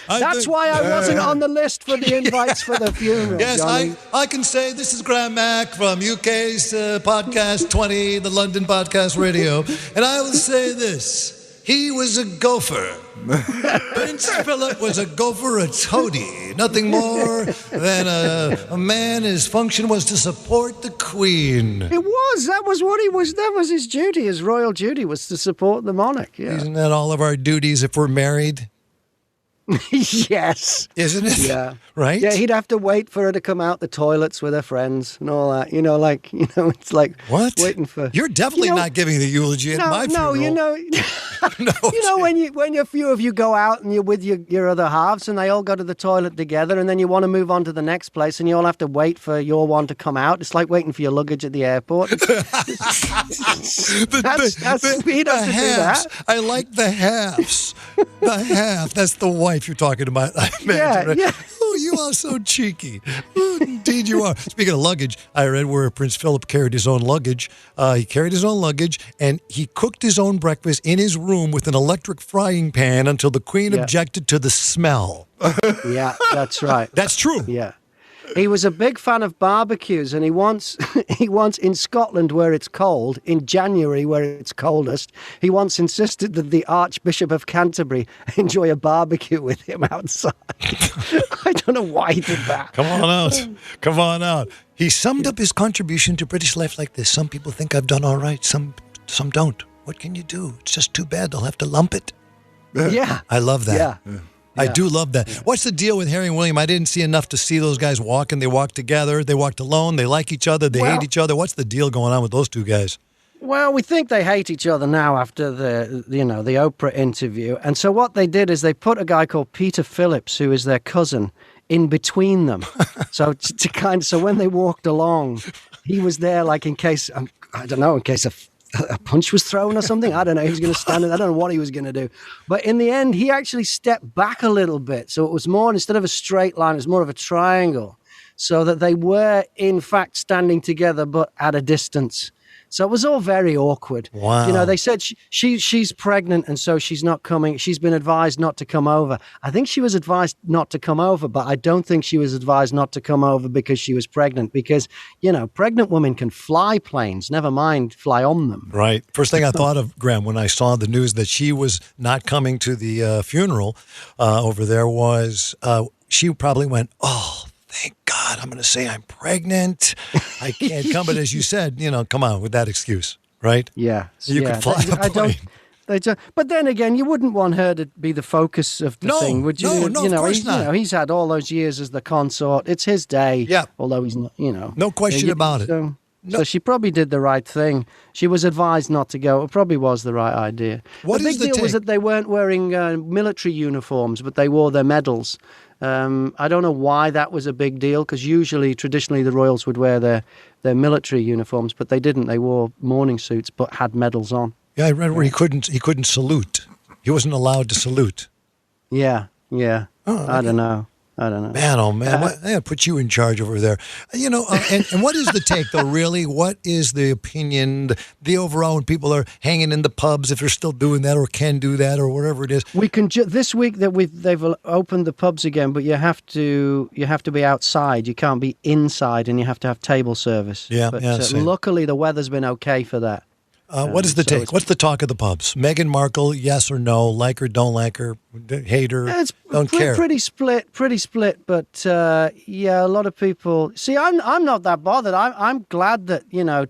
That's why I wasn't on the list for the invites for the funeral. Yes, Johnny. I can say this is Graham Mack from UK's Podcast 20, the London Podcast Radio, and I will say this. He was a gopher. Prince Philip was a gopher, a toady. Nothing more than a man. His function was to support the Queen. It was. That was what he was. That was his duty. His royal duty was to support the monarch. Yeah. Isn't that all of our duties if we're married? Yes. Isn't it? Yeah. Right? Yeah, he'd have to wait for her to come out the toilets with her friends and all that. It's like what? Waiting for. You're definitely not giving the eulogy at my funeral. No, when a few of you go out and you're with your other halves and they all go to the toilet together and then you want to move on to the next place and you all have to wait for your one to come out. It's like waiting for your luggage at the airport. He'd have to do that. I like the halves. The half. That's the wife you're talking about, I imagine. Yeah. Oh, you are so cheeky. Oh, indeed you are. Speaking of luggage, I read where Prince Philip carried his own luggage. He carried his own luggage, and he cooked his own breakfast in his room with an electric frying pan until the Queen objected to the smell. Yeah, that's right. That's true. Yeah. He was a big fan of barbecues, and he once in Scotland, where it's cold, in January, where it's coldest, he once insisted that the Archbishop of Canterbury enjoy a barbecue with him outside. I don't know why he did that. Come on out. Come on out. He summed up his contribution to British life like this. Some people think I've done all right. Some don't. What can you do? It's just too bad they'll have to lump it. Yeah. I love that. Yeah. I do love that. What's the deal with Harry and William? I didn't see enough to see those guys walking. They walked together. They walked alone. They like each other. They hate each other. What's the deal going on with those two guys? Well, we think they hate each other now after the Oprah interview. And so what they did is they put a guy called Peter Phillips, who is their cousin, in between them. So so when they walked along, he was there like in case, in case a punch was thrown or something. I don't know. He was going to stand. I don't know what he was going to do. But in the end, he actually stepped back a little bit. So it was more, instead of a straight line, it was more of a triangle. So that they were, in fact, standing together, but at a distance. So it was all very awkward. Wow. They said she's pregnant and so she's not coming. She's been advised not to come over. I think she was advised not to come over, but I don't think she was advised not to come over because she was pregnant. Because, pregnant women can fly planes, never mind fly on them. Right. First thing I thought of, Graham, when I saw the news that she was not coming to the funeral over there was she probably went, oh, thank God, I'm going to say I'm pregnant. I can't come. But as you said, come on with that excuse, right? Yeah. You can fly a plane. But then again, you wouldn't want her to be the focus of the thing, would you? No, of course not. He's had all those years as the consort. It's his day. Yeah. Although he's not, No question about it. So she probably did the right thing. She was advised not to go. It probably was the right idea. The big deal was that they weren't wearing military uniforms, but they wore their medals. I don't know why that was a big deal, because traditionally, the royals would wear their military uniforms, but they didn't. They wore morning suits, but had medals on. Yeah, I read where he couldn't salute. He wasn't allowed to salute. Yeah. Oh, okay. I don't know. Man, oh man, I put you in charge over there. And what is the take though? Really, what is the opinion? The overall, when people are hanging in the pubs, if they're still doing that or can do that or whatever it is. We can this week that they've opened the pubs again, but you have to be outside. You can't be inside, and you have to have table service. Yeah, but same. Luckily, the weather's been okay for that. What is the take? What's the talk of the pubs? Meghan Markle, yes or no? Like her, don't like her, hate her, don't care. Pretty split. But a lot of people. See, I'm not that bothered. I'm glad that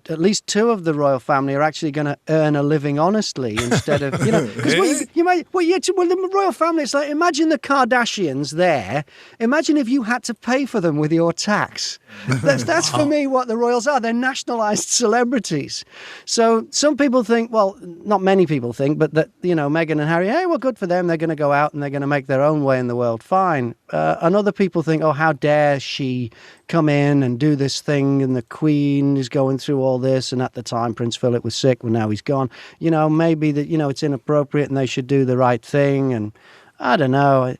at least two of the royal family are actually going to earn a living honestly instead of because the royal family. It's like, imagine the Kardashians there. Imagine if you had to pay for them with your tax. That's for me what the royals are. They're nationalized celebrities. So some people think, well, not many people think, but that, Meghan and Harry, hey, well, good for them. They're going to go out and they're going to make their own way in the world. Fine. And other people think, oh, how dare she come in and do this thing? And the Queen is going through all this. And at the time, Prince Philip was sick. Well, now he's gone. Maybe that, it's inappropriate and they should do the right thing. And I don't know.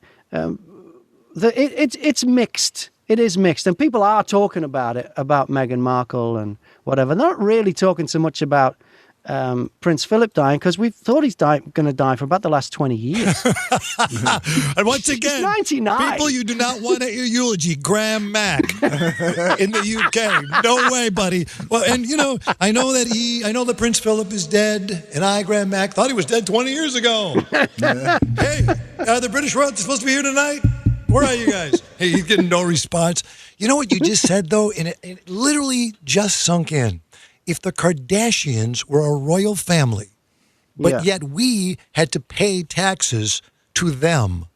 It's mixed. It is mixed, and people are talking about it, about Meghan Markle and whatever. They're not really talking so much about Prince Philip dying because we thought he's going to die for about the last 20 years. And once again, he's 99. people you do not want at your eulogy, Graham Mack in the UK. No way, buddy. Well, and I know that Prince Philip is dead, and I, Graham Mack, thought he was dead 20 years ago. Hey, the British royalty supposed to be here tonight? Where are you guys? Hey, he's getting no response. You know what you just said, though? And it literally just sunk in. If the Kardashians were a royal family, but yet we had to pay taxes to them,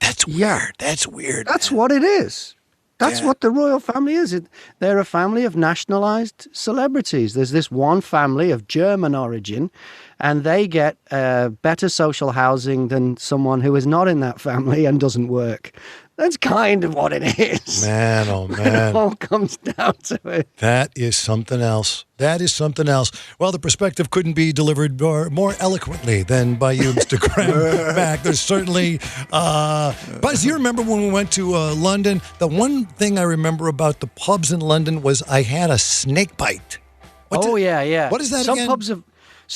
that's weird. That's weird. That's what it is. That's what the royal family is. They're a family of nationalized celebrities. There's this one family of German origin, and they get better social housing than someone who is not in that family and doesn't work. That's kind of what it is. Man, oh man. It all comes down to it. That is something else. That is something else. Well, the perspective couldn't be delivered more eloquently than by you, Mr. Graham Mack. There's certainly... Buzz, you remember when we went to London? The one thing I remember about the pubs in London was I had a snake bite. Yeah. What is that Some again? pubs have...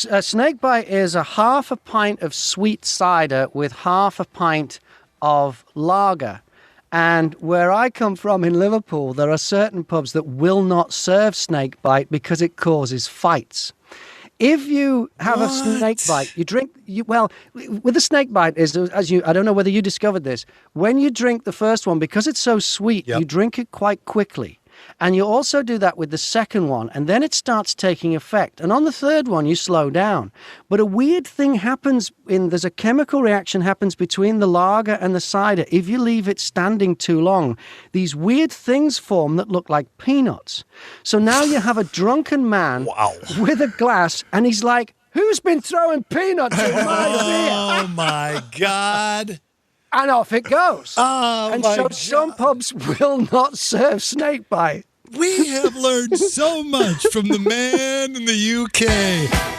A snake bite is a half a pint of sweet cider with half a pint of lager. And where I come from in Liverpool, there are certain pubs that will not serve snake bite because it causes fights. If you have a snake bite, you drink. With a snake bite I don't know whether you discovered this. When you drink the first one, because it's so sweet, you drink it quite quickly. And you also do that with the second one, and then it starts taking effect. And on the third one, you slow down. But a weird thing happens there's a chemical reaction happens between the lager and the cider. If you leave it standing too long, these weird things form that look like peanuts. So now you have a drunken man with a glass, and he's like, who's been throwing peanuts in my beer? Oh, my God. And off it goes. Oh, and my so God. some pubs will not serve snake bite. We have learned so much from the man in the UK.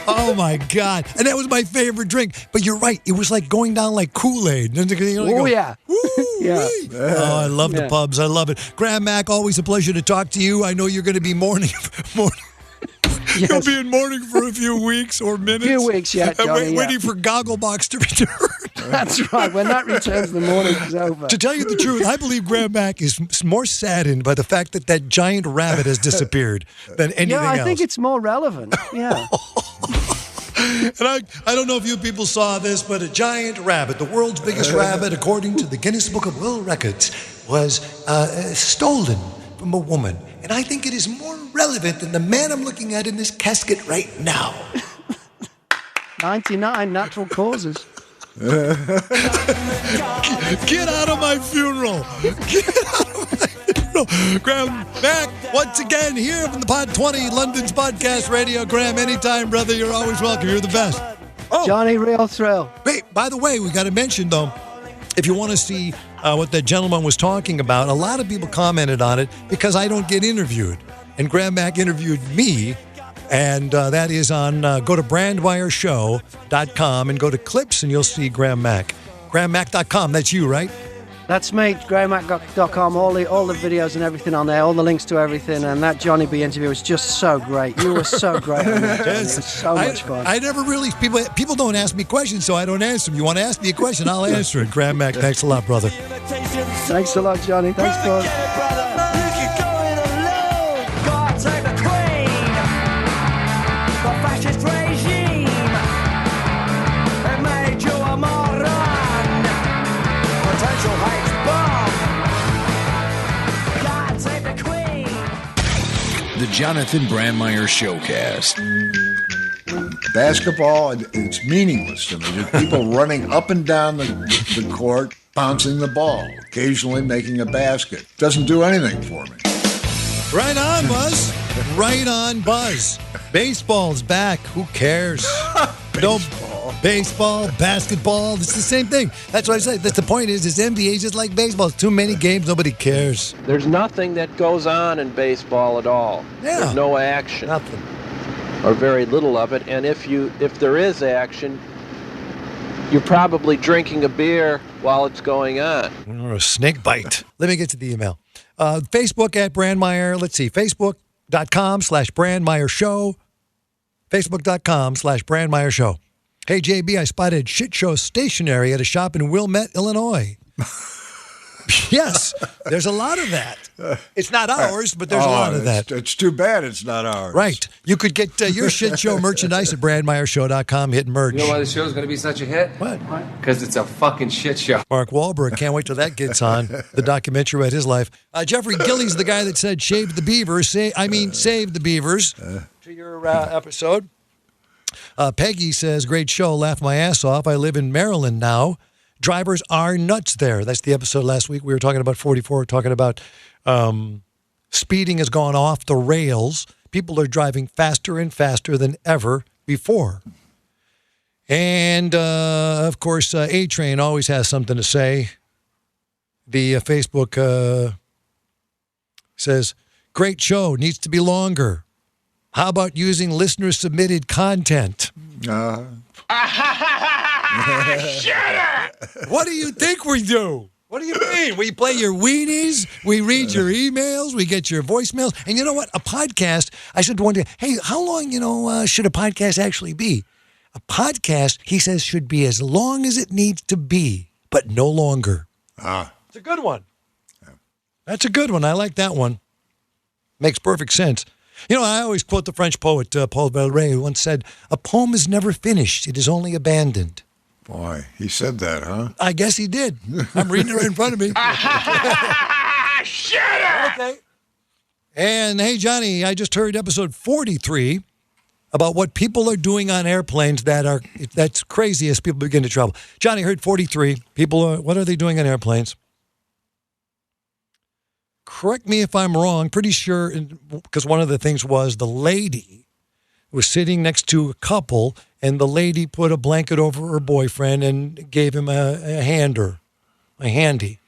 Oh, my God. And that was my favorite drink. But you're right. It was like going down like Kool-Aid. Yeah. Yeah. Oh, I love the pubs. I love it. Graham Mack, always a pleasure to talk to you. I know you're going to be mourning. Yes. You'll be in mourning for a few weeks or minutes. A few weeks, yeah, Johnny, waiting for Gogglebox to return. That's right. When that returns, the morning is over. To tell you the truth, I believe Graham Mack is more saddened by the fact that giant rabbit has disappeared than anything else. Yeah, I think it's more relevant. Yeah. And I don't know if you people saw this, but a giant rabbit, the world's biggest rabbit, according to the Guinness Book of World Records, was stolen from a woman. And I think it is more relevant than the man I'm looking at in this casket right now. 99 natural causes. Get out of my funeral. Get out of my funeral. Graham Mack, once again, here from the Pod 20, London's podcast radio. Graham, anytime, brother, you're always welcome. You're the best. Oh, Johnny, real thrill. Wait, by the way, we got to mention, though, if you want to see what that gentleman was talking about, a lot of people commented on it because I don't get interviewed. And Graham Mack interviewed me, and that is on, go to brandwireshow.com and go to clips, and you'll see Graham Mack. GrahamMack.com, that's you, right? That's me, GrahamMack.com, all the videos and everything on there, all the links to everything, and that Johnny B interview was just so great. You were so great on that, Johnny. It was so much fun. I never really, people don't ask me questions, so I don't answer them. You want to ask me a question, I'll answer it. Graham Mack, thanks a lot, brother. Thanks a lot, Johnny. Thanks, bud. The Jonathan Brandmeier Showcast. Basketball, it's meaningless to me. There's people running up and down the court, bouncing the ball, occasionally making a basket. Doesn't do anything for me. Right on, Buzz. Right on, Buzz. Baseball's back. Who cares? Baseball, basketball, it's the same thing. That's what I say. That's the point is NBA is just like baseball. It's too many games, nobody cares. There's nothing that goes on in baseball at all. Yeah. There's no action. Nothing. Or very little of it. And if there is action, you're probably drinking a beer while it's going on. Or a snake bite. Let me get to the email. Facebook at Brandmeier. Let's see. Facebook.com/Brandmeier Show. Facebook.com/Brandmeier Show. Hey, JB, I spotted Shit Show stationery at a shop in Wilmette, Illinois. Yes, there's a lot of that. It's not ours, but there's a lot of that. It's too bad it's not ours. Right. You could get your Shit Show merchandise at BradMeierShow.com. Hit merch. You know why the show's going to be such a hit? What? Because it's a fucking shit show. Mark Wahlberg, can't wait till that gets on, the documentary about his life. Jeffrey Gillies, the guy that said shave the beavers, save the beavers, to your episode. Peggy says, great show, laugh my ass off. I live in Maryland now. Drivers are nuts there. That's the episode last week. We were talking about 44, talking about speeding has gone off the rails. People are driving faster and faster than ever before. And, of course, A-Train always has something to say. The Facebook says, great show, needs to be longer. How about using listener-submitted content? Shut up! What do you think we do? What do you mean? We play your weenies, we read your emails, we get your voicemails. And you know what? A podcast, I said to one day, hey, how long, should a podcast actually be? A podcast, he says, should be as long as it needs to be, but no longer. It's a good one. That's a good one. I like that one. Makes perfect sense. I always quote the French poet Paul Valéry, who once said, a poem is never finished, it is only abandoned. Boy, he said that, huh? I guess he did. I'm reading it right in front of me. Shut up! Okay. And hey, Johnny, I just heard episode 43 about what people are doing on airplanes that's crazy as people begin to travel. Johnny, heard 43. What are they doing on airplanes? Correct me if I'm wrong. Pretty sure, because one of the things was the lady was sitting next to a couple, and the lady put a blanket over her boyfriend and gave him a handy.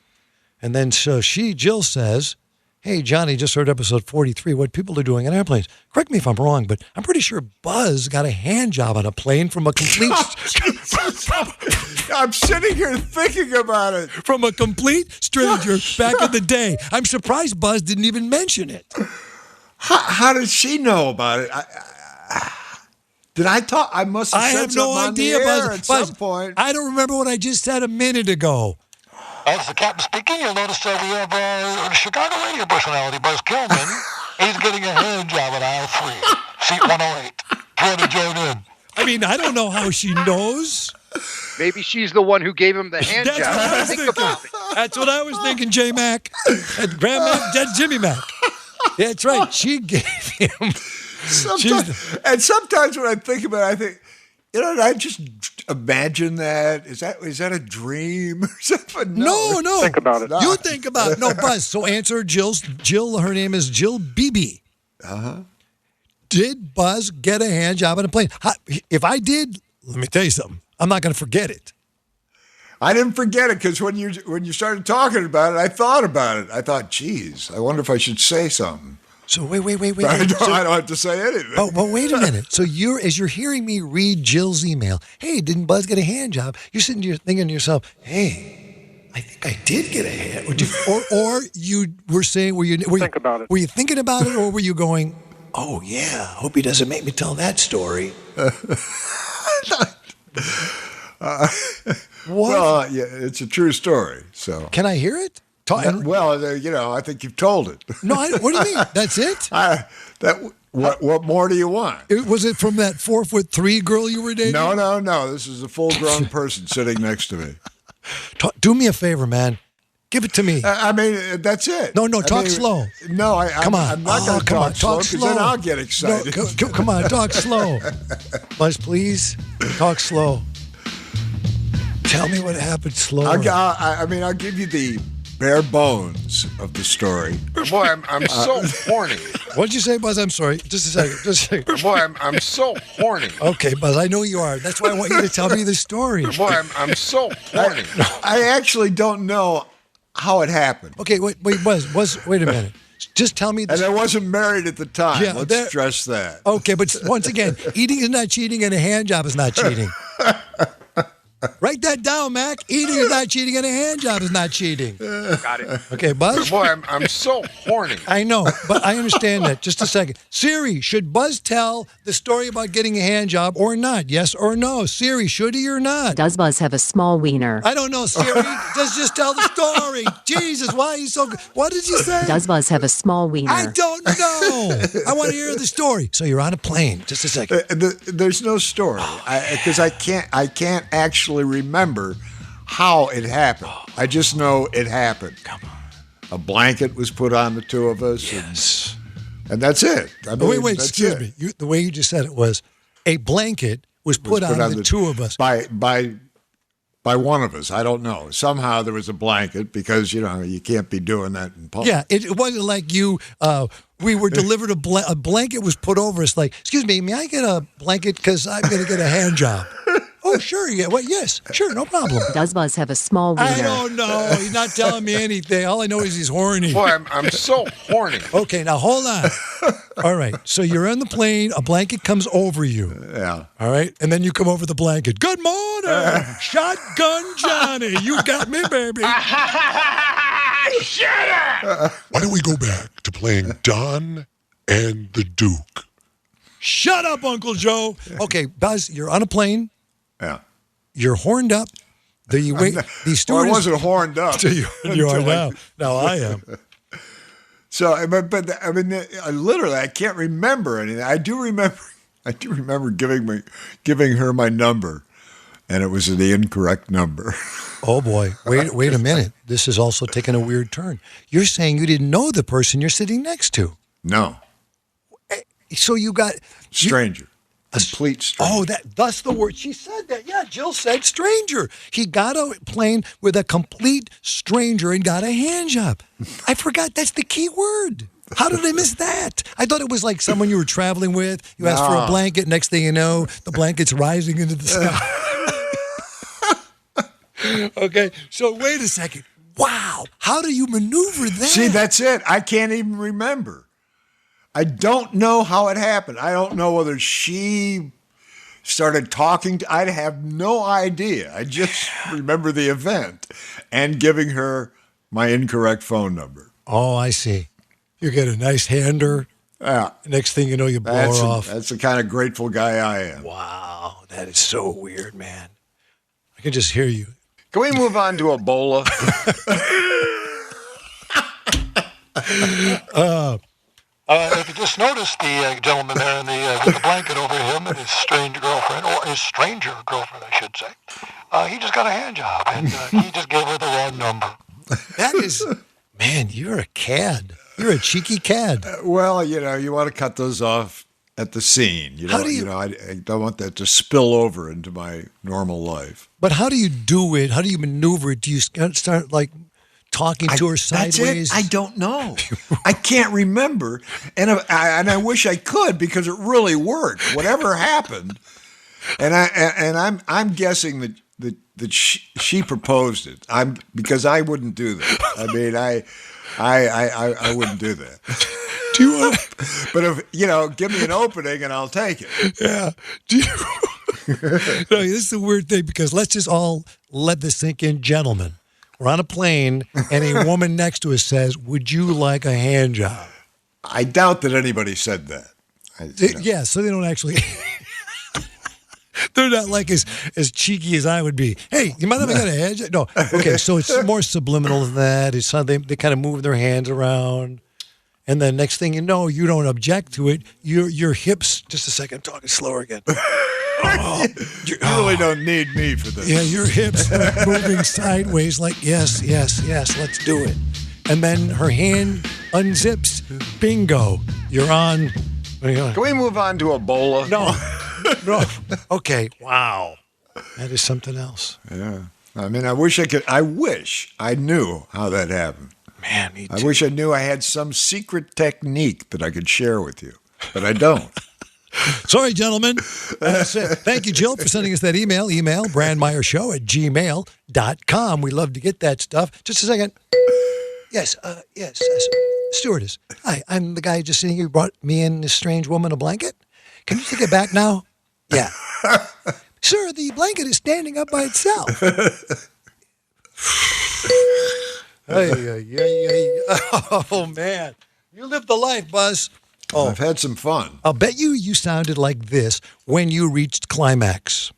And then Jill says, hey, Johnny, just heard episode 43, what people are doing on airplanes. Correct me if I'm wrong, but I'm pretty sure Buzz got a hand job on a plane from a complete... I'm sitting here thinking about it. From a complete stranger back in the day. I'm surprised Buzz didn't even mention it. How did she know about it? Did I talk? I must have said something on the air at some point. I don't remember what I just said a minute ago. That's the captain speaking. You'll notice that we have a Chicago radio personality, Buzz Kilman. He's getting a hand job at aisle 3, seat 108. Trying to join in. I mean, I don't know how she knows. Maybe she's the one who gave him the hand job. That's what I was thinking, J Mac. Graham Mack, Jimmy Mac. Yeah, that's right. She gave him... Sometimes when I think about it, I think, I just imagine that. Is that a dream or something? No. Think about it. You think about it. No, Buzz. So answer Jill, her name is Jill Beebe. Uh-huh. Did Buzz get a hand job on a plane? If I did, let me tell you something. I'm not going to forget it. I didn't forget it because when you started talking about it, I thought about it. I thought, geez, I wonder if I should say something. So wait. I don't have to say anything. But wait a minute. So as you're hearing me read Jill's email, hey, didn't Buzz get a hand job? You're sitting here thinking to yourself, hey, I think I did get a hand. Or you were saying, think about it. Were you thinking about it, or were you going, oh yeah, hope he doesn't make me tell that story? What? Well, yeah, it's a true story. So can I hear it? I think you've told it. No, what do you mean? That's it? What more do you want? Was it from that 4'3" girl you were dating? No. This is a full-grown person sitting next to me. Do me a favor, man. Give it to me. That's it. No, talk slow. No, come on. I'm not going to talk slow because then I'll get excited. No, come on, talk slow. Buzz, please, talk slow. Tell me what happened slower. I'll give you the bare bones of the story. Boy, I'm so horny. What did you say, Buzz? I'm sorry. Just a second. Boy, I'm so horny. Okay, Buzz, I know you are. That's why I want you to tell me the story. Boy, I'm so horny. I actually don't know how it happened. Okay, wait, Buzz, wait a minute. Just tell me this. And I wasn't married at the time. Yeah, let's stress that. Okay, but once again, eating is not cheating and a hand job is not cheating. Write that down, Mac. Eating is not cheating, and a hand job is not cheating. Got it. Okay, Buzz? Boy, I'm so horny. I know, but I understand that. Just a second. Siri, should Buzz tell the story about getting a hand job or not? Yes or no? Siri, should he or not? Does Buzz have a small wiener? I don't know, Siri. Just tell the story. Jesus, why are you so good? What did you say? Does Buzz have a small wiener? I don't know. I want to hear the story. So you're on a plane. Just a second. There's no story because I can't actually remember how it happened. I just know it happened. Come on. A blanket was put on the two of us. Yes. And that's it. I mean, wait, excuse me. The way you just said it was a blanket was put on the two of us. By one of us. I don't know. Somehow there was a blanket because, you can't be doing that in public. Yeah, it wasn't like we were delivered a blanket was put over us like, excuse me, may I get a blanket because I'm going to get a hand job? Oh, sure. Yeah. Well, yes. Sure. No problem. Does Buzz have a small wiener? I don't know. He's not telling me anything. All I know is he's horny. Boy, I'm so horny. Okay, now hold on. All right. So you're on the plane. A blanket comes over you. Yeah. All right. And then you come over the blanket. Good morning. Shotgun Johnny. You got me, baby. Shut up. Why don't we go back to playing Don and the Duke? Shut up, Uncle Joe. Okay, Buzz, you're on a plane. Yeah. You're horned up. The stewardess. Well, I wasn't horned up. You are now. Now I am. So, but I mean, literally, I can't remember anything. I do remember giving her my number, and it was the incorrect number. Oh boy! Wait a minute. This is also taking a weird turn. You're saying you didn't know the person you're sitting next to? No. So you got stranger. Complete stranger. Oh, that's the word. She said that. Yeah, Jill said stranger. He got a plane with a complete stranger and got a hand job. I forgot that's the key word. How did I miss that? I thought it was like someone you were traveling with. You asked for a blanket. Next thing you know, the blanket's rising into the sky. Okay, so wait a second. Wow. How do you maneuver that? See, that's it. I can't even remember. I don't know how it happened. I don't know whether she started talking to. I have no idea. I just remember the event and giving her my incorrect phone number. Oh, I see. You get a nice hander. Yeah. Next thing you know, you blow her off. That's the kind of grateful guy I am. Wow, that is so weird, man. I can just hear you. Can we move on to Ebola? If you just noticed the gentleman there with the blanket over him and his strange girlfriend, or his stranger girlfriend, I should say, he just got a hand job, and he just gave her the wrong number. That is, man, you're a cad. You're a cheeky cad. Well, you want to cut those off at the scene. I don't want that to spill over into my normal life. But how do you do it? How do you maneuver it? Do you start like talking to her sideways? That's it. I don't know. I can't remember, and I wish I could because it really worked. Whatever happened, and I'm guessing that she proposed it. Because I wouldn't do that. I mean, I wouldn't do that. Do you want? But if give me an opening and I'll take it. Yeah. Do you? No, this is the weird thing because let's just all let this sink in, gentlemen. We're on a plane, and a woman next to us says, "Would you like a hand job?" I doubt that anybody said that. Yeah, so they don't actually. They're not like as cheeky as I would be. Hey, you mind if I got a hand job? No. Okay, so it's more subliminal than that. It's how they kind of move their hands around, and then next thing you know, you don't object to it. Your hips. Just a second, I'm talking slower again. You really don't need me for this. Yeah, your hips are moving sideways like, yes, let's do it. And then her hand unzips. Bingo. You're on. Can we move on to Ebola? No. Okay. Wow. That is something else. Yeah. I mean, I wish I knew how that happened. Man, me too. I wish I knew I had some secret technique that I could share with you, but I don't. Sorry, gentlemen. Thank you, Jill, for sending us that email. Email brandmeiershow@gmail.com. We love to get that stuff. Just a second. Yes, stewardess. Hi, I'm the guy just sitting here who brought me and this strange woman a blanket. Can you take it back now? Yeah. Sir, the blanket is standing up by itself. Oh, man. You lived the life, Buzz. Oh, I've had some fun. I'll bet you sounded like this when you reached climax.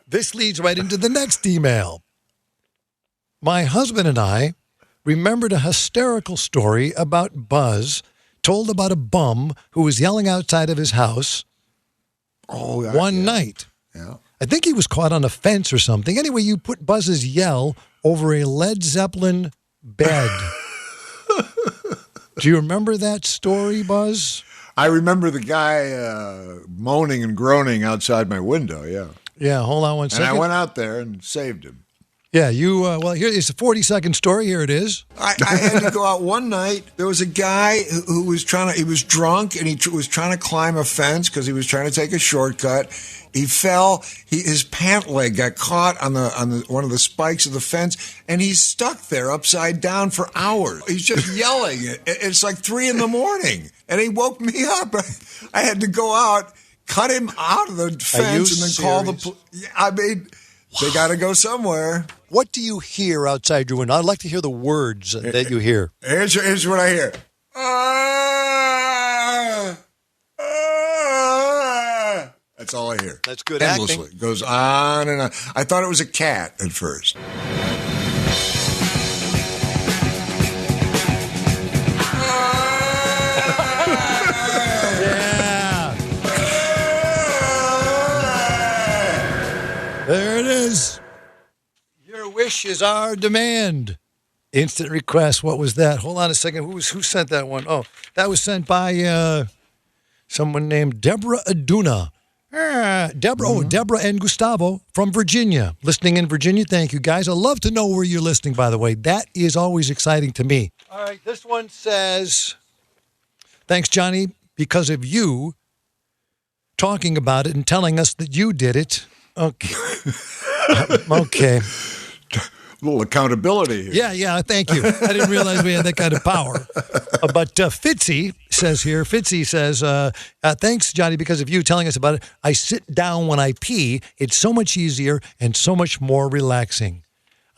This leads right into the next email. My husband and I remembered a hysterical story about Buzz told about a bum who was yelling outside of his house one night. Yeah. I think he was caught on a fence or something. Anyway, you put Buzz's yell over a Led Zeppelin bed. Do you remember that story, Buzz? I remember the guy moaning and groaning outside my window, yeah. Yeah, hold on one second. And I went out there and saved him. Yeah, well, here is a 40-second story. Here it is. I had to go out one night. There was a guy who was he was drunk and he was trying to climb a fence because he was trying to take a shortcut. He fell. His pant leg got caught on the one of the spikes of the fence, and he's stuck there upside down for hours. He's just yelling. It's like 3 a.m, and he woke me up. I had to go out, cut him out of the fence, and then call the police. I mean, they got to go somewhere. What do you hear outside your window? I'd like to hear the words that you hear. Here's what I hear. That's all I hear. That's good Endlessly. acting. It goes on and on. I thought it was a cat at first. There it is. Your wish is our demand. Instant request. What was that? Hold on a second. Who sent that one? Oh, that was sent by someone named Deborah Aduna. Deborah and Gustavo from Virginia. Listening in Virginia. Thank you, guys. I love to know where you're listening, by the way. That is always exciting to me. All right, this one says, thanks, Johnny, because of you talking about it and telling us that you did it. Okay. Okay. A little accountability here. Yeah, thank you. I didn't realize we had that kind of power. But Fitzy says, thanks, Johnny, because of you telling us about it. I sit down when I pee. It's so much easier and so much more relaxing.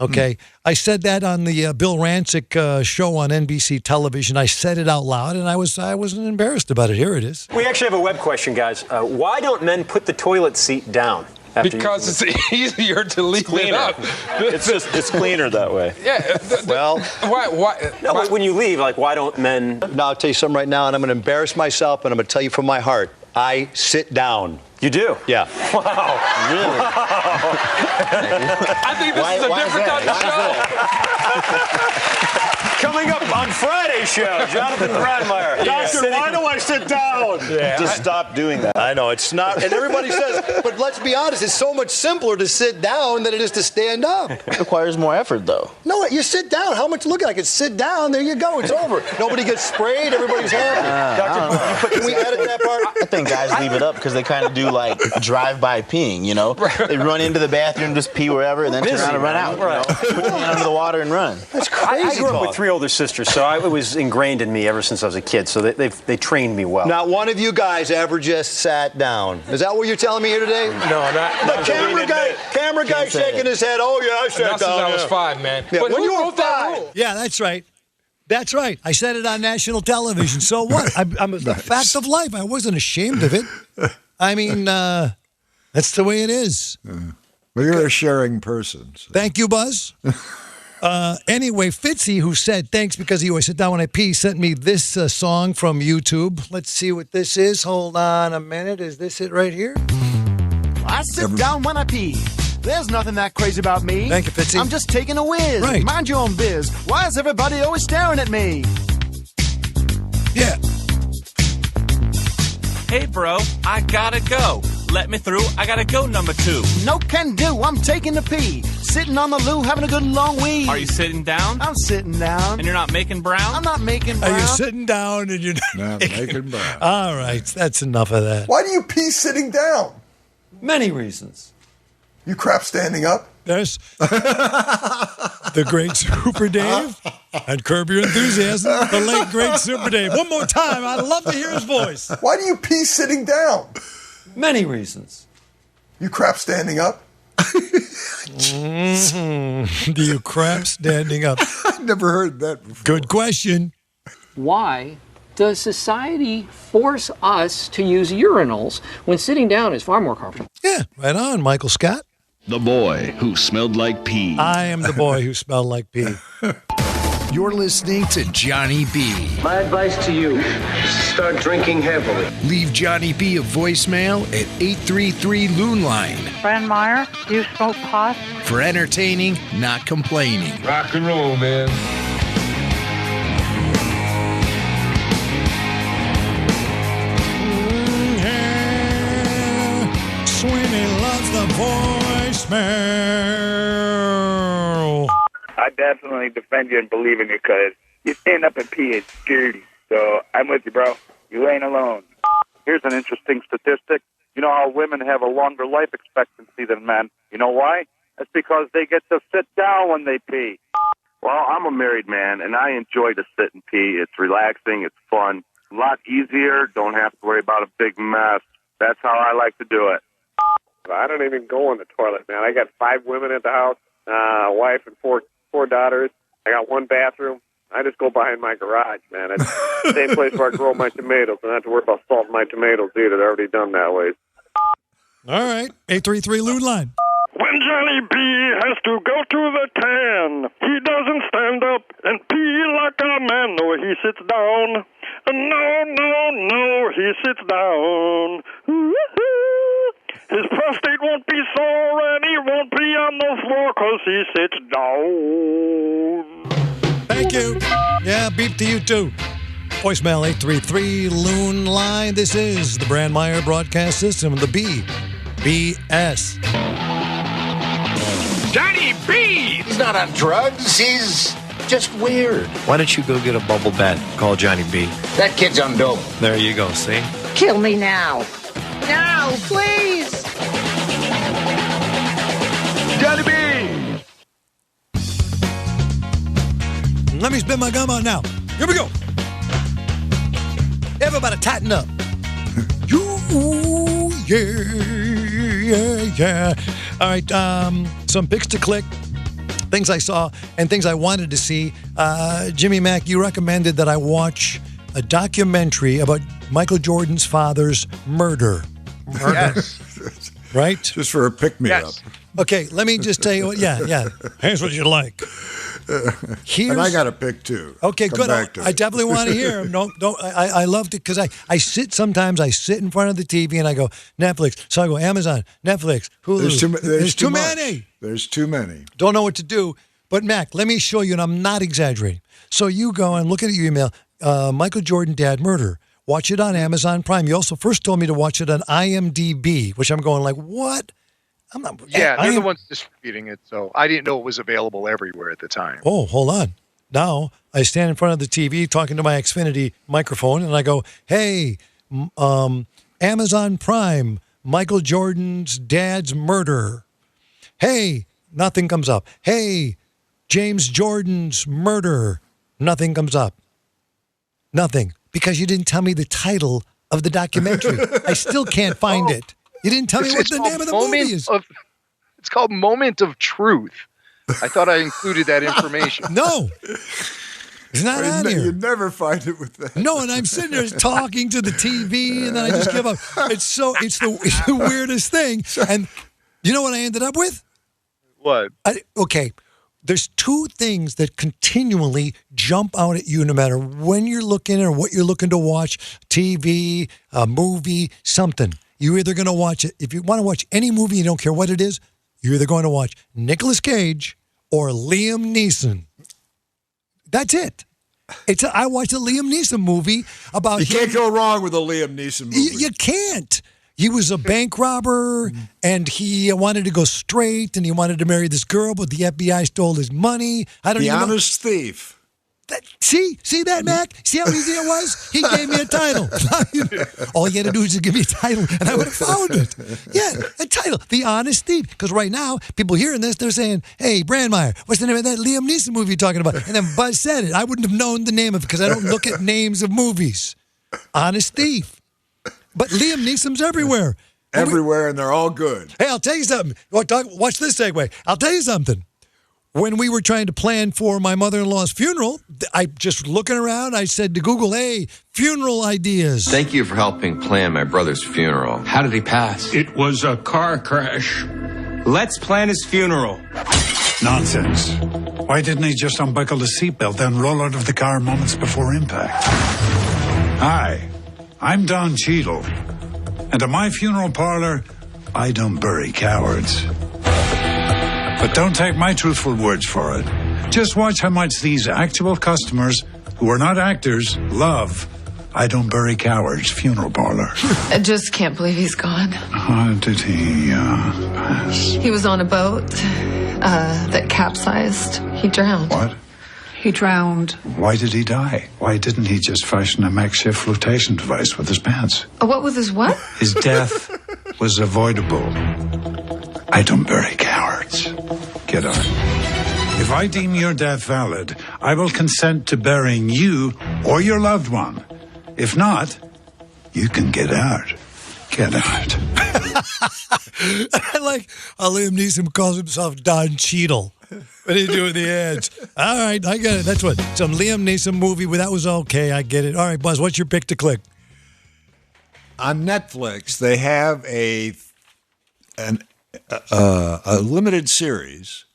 Okay. I said that on the Bill Rancic show on NBC television. I said it out loud, and I wasn't embarrassed about it. Here it is. We actually have a web question, guys. Why don't men put the toilet seat down? Because it's easier to leave it up. It's cleaner that way. Yeah. Well, why? No, but when you leave, why don't men? Now, I'll tell you something right now, and I'm going to embarrass myself, and I'm going to tell you from my heart. I sit down. You do? Yeah. Wow. Really? I think this is a different type of show. Coming up on Friday's show, Jonathan Brandmeier. Doctor, why do I sit down? Just stop doing that. I know, it's not. And everybody says, but let's be honest, it's so much simpler to sit down than it is to stand up. It requires more effort, though. No, you sit down. How much? Look, I can sit down. There you go. It's over. Nobody gets sprayed. Everybody's happy. Doctor, can we edit that part? I think guys leave it up because they kind of do like drive-by peeing, you know? They run into the bathroom, just pee wherever, and then turn around and run out. Right. You know? Put your hand under the water and run. That's crazy. I grew up with 3 older sisters, so it was ingrained in me ever since I was a kid. So they trained me well. Not one of you guys ever just sat down. Is that what you're telling me here today? No, not. The camera guy shaking his head. Oh yeah, I sat down. I was 5, man. Yeah, but when who you were wrote that 5. rule? Yeah, that's right. That's right. I said it on national television. So what? I'm a fact of life. I wasn't ashamed of it. I mean, that's the way it is. Well, you're a sharing person. So. Thank you, Buzz. Anyway, Fitzy, who said thanks because he always sit down when I pee, sent me this song from YouTube. Let's see what this is. Hold on a minute. Is this it right here? I sit down when I pee. There's nothing that crazy about me. Thank you, Fitzy. I'm just taking a whiz. Right. Mind your own biz. Why is everybody always staring at me? Yeah. Hey, bro, I gotta go. Let me through. I gotta go, number 2. No can do. I'm taking a pee. Sitting on the loo, having a good long wee. Are you sitting down? I'm sitting down. And you're not making brown? I'm not making brown. Are you sitting down and you're not making brown? All right, that's enough of that. Why do you pee sitting down? Many reasons. You crap standing up? There's the great Super Dave, and Curb Your Enthusiasm, the late great Super Dave. One more time, I'd love to hear his voice. Why do you pee sitting down? Many reasons. You crap standing up? Do you crap standing up? I've never heard that before. Good question. Why does society force us to use urinals when sitting down is far more comfortable? Yeah, right on, Michael Scott. The boy who smelled like pee. I am the boy who smelled like pee. You're listening to Johnny B. My advice to you, start drinking heavily. Leave Johnny B a voicemail at 833-LOON-LINE. Fran Meyer, do you smoke pot? For entertaining, not complaining. Rock and roll, man. Sweeney loves the voicemail. I definitely defend you and believe in you because you stand up and pee, it's dirty. So I'm with you, bro. You ain't alone. Here's an interesting statistic. You know how women have a longer life expectancy than men? You know why? That's because they get to sit down when they pee. Well, I'm a married man, and I enjoy to sit and pee. It's relaxing. It's fun. A lot easier. Don't have to worry about a big mess. That's how I like to do it. I don't even go in the toilet, man. I got 5 women at the house, a wife and four daughters. I got 1 bathroom. I just go behind my garage, man. It's the same place where I grow my tomatoes. I don't have to worry about salting my tomatoes either. They're already done that way. All right, 833-LOON-LINE. When Johnny B has to go to the tan, he doesn't stand up and pee like a man. No, he sits down. No, he sits down. His prostate won't be sore and he won't be on the floor because he sits down. Thank you. Yeah, beep to you too. Voicemail 833-LOON-LINE. This is the Brandmeier Broadcast System, the BS. Johnny B! He's not on drugs. He's just weird. Why don't you go get a bubble bat? Call Johnny B. That kid's on dope. There you go, see? Kill me now. Now, please. Johnny B! Let me spit my gum out now. Here we go. Everybody tighten up. Yeah. All right, some pics to click, things I saw, and things I wanted to see. Jimmy Mack, you recommended that I watch a documentary about Michael Jordan's father's murder. Yes. Right? Just for a pick-me-up. Yes. Okay, let me just tell you what, yeah. Here's what you like. And I got a pick too. Okay, Come good. back to I definitely want to hear him. I loved it because I sit in front of the TV and I go, Netflix. So I go, Amazon, Netflix, Hulu. There's too many. There's too many. Don't know what to do. But Mac, let me show you, and I'm not exaggerating. So you go and look at your email, Michael Jordan Dad Murder. Watch it on Amazon Prime. You also first told me to watch it on IMDb, which I'm going like, what? I'm not. Yeah, they're the ones distributing it, so I didn't know it was available everywhere at the time. Oh, hold on. Now I stand in front of the TV talking to my Xfinity microphone, and I go, hey, Amazon Prime, Michael Jordan's Dad's Murder. Hey, nothing comes up. Hey, James Jordan's Murder. Nothing comes up. Nothing. Because you didn't tell me the title of the documentary. I still can't find it. You didn't tell me what the name of the movie is. It's called Moment of Truth. I thought I included that information. No. It's not on here. You'd never find it with that. No, and I'm sitting there talking to the TV, and then I just give up. It's the weirdest thing. And you know what I ended up with? What? Okay. There's 2 things that continually jump out at you no matter when you're looking or what you're looking to watch, TV, a movie, something. You're either going to watch it. If you want to watch any movie, you don't care what it is, you're either going to watch Nicolas Cage or Liam Neeson. That's it. I watched a Liam Neeson movie about... You can't go wrong with a Liam Neeson movie. You can't. He was a bank robber, and he wanted to go straight, and he wanted to marry this girl, but the FBI stole his money. The Honest Thief. See that, Mac? See how easy it was? He gave me a title. All you had to do is just give me a title, and I would have found it. Yeah, a title, The Honest Thief. Because right now, people hearing this, they're saying, hey, Brandmeier, what's the name of that Liam Neeson movie you're talking about? And then Buzz said it. I wouldn't have known the name of it because I don't look at names of movies. Honest Thief. But Liam Neeson's everywhere. Everywhere, and they're all good. Hey, I'll tell you something. Watch this segue. I'll tell you something. When we were trying to plan for my mother-in-law's funeral, I just looking around, I said to Google, hey, funeral ideas. Thank you for helping plan my brother's funeral. How did he pass? It was a car crash. Let's plan his funeral. Nonsense. Why didn't he just unbuckle the seatbelt and roll out of the car moments before impact? Hi, I'm Don Cheadle. And at my funeral parlor, I don't bury cowards. But don't take my truthful words for it. Just watch how much these actual customers, who are not actors, love I Don't Bury Cowards funeral parlor. I just can't believe he's gone. How did he pass? He was on a boat that capsized. He drowned. What? He drowned. Why did he die? Why didn't he just fashion a makeshift flotation device with his pants? What was his what? His death was avoidable. I don't bury cowards. Get on. If I deem your death valid, I will consent to burying you or your loved one. If not, you can get out. Get out. I like how Liam Neeson calls himself Don Cheadle. What are you doing the ads? All right, I get it. That's what. Some Liam Neeson movie. Well, that was okay. I get it. All right, Buzz, what's your pick to click? On Netflix, they have a limited series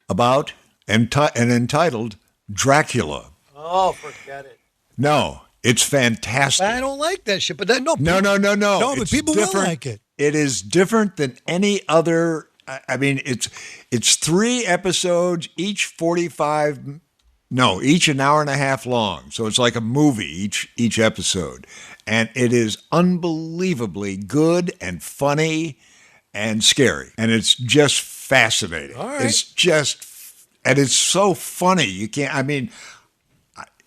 about and entitled Dracula. Oh, forget it. No, it's fantastic. I don't like that shit, but that no, No, but people will like it. It is different than any other. I mean, it's 3 episodes, each an hour and a half long. So it's like a movie each episode, and it is unbelievably good and funny and scary, and it's just fascinating. All right. It's so funny. You can't. I mean,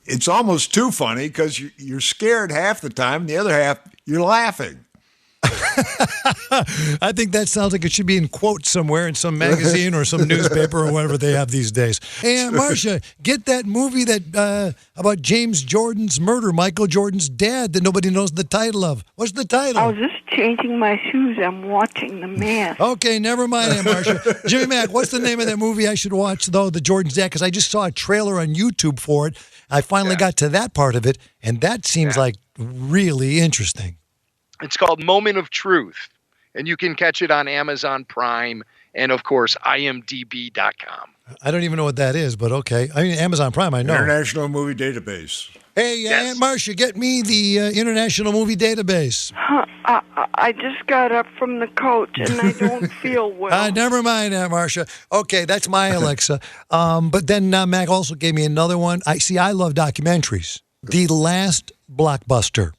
it's almost too funny because you're scared half the time, and the other half you're laughing. I think that sounds like it should be in quotes somewhere in some magazine or some newspaper or whatever they have these days. Hey, Marcia, get that movie that about James Jordan's murder, Michael Jordan's dad, that nobody knows the title of. What's the title? I was just changing my shoes. I'm watching The Mask. Okay, never mind that, Marcia. Jimmy Mack, what's the name of that movie I should watch, though, the Jordan's dad? Because I just saw a trailer on YouTube for it. I finally got to that part of it, and that seems like really interesting. It's called Moment of Truth, and you can catch it on Amazon Prime and, of course, imdb.com. I don't even know what that is, but okay. I mean, Amazon Prime, I know. International Movie Database. Hey, Aunt Marcia, get me the International Movie Database. I just got up from the couch, and I don't feel well. Never mind, Aunt Marcia. Okay, that's my Alexa. But then Mac also gave me another one. I love documentaries. The Last Blockbuster.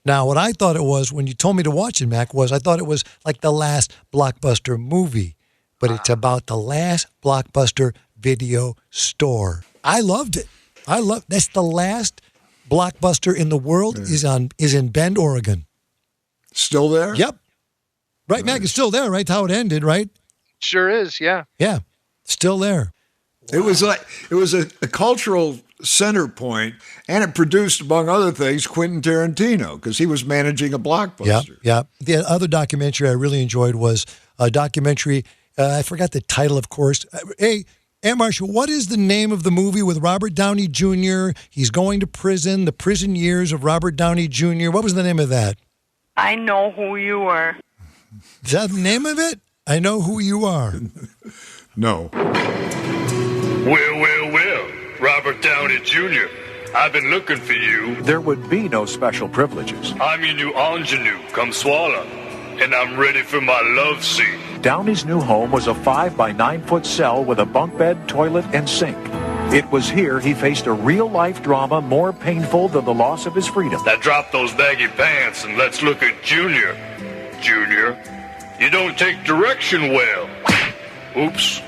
Now, what I thought it was when you told me to watch it, Mac, was I thought it was like the last Blockbuster movie, but it's about the last Blockbuster video store. I loved it. That's the last Blockbuster in the world is in Bend, Oregon. Still there? Yep. Right, Mac, it's still there, right? How it ended, right? Sure is, yeah. Yeah, still there. It was a cultural center point, and it produced, among other things, Quentin Tarantino, because he was managing a Blockbuster. Yeah. The other documentary I really enjoyed was a documentary. I forgot the title, of course. Hey, Aunt Marcia, what is the name of the movie with Robert Downey Jr.? He's going to prison, the prison years of Robert Downey Jr. What was the name of that? I Know Who You Are. Is that the name of it? I Know Who You Are. No. Well, Robert Downey Jr., I've been looking for you. There would be no special privileges. I'm your new ingenue, come swallow, and I'm ready for my love scene. Downey's new home was a 5 by 9 foot cell with a bunk bed, toilet, and sink. It was here he faced a real-life drama more painful than the loss of his freedom. Now drop those baggy pants and let's look at Junior. Junior, you don't take direction well. Oops,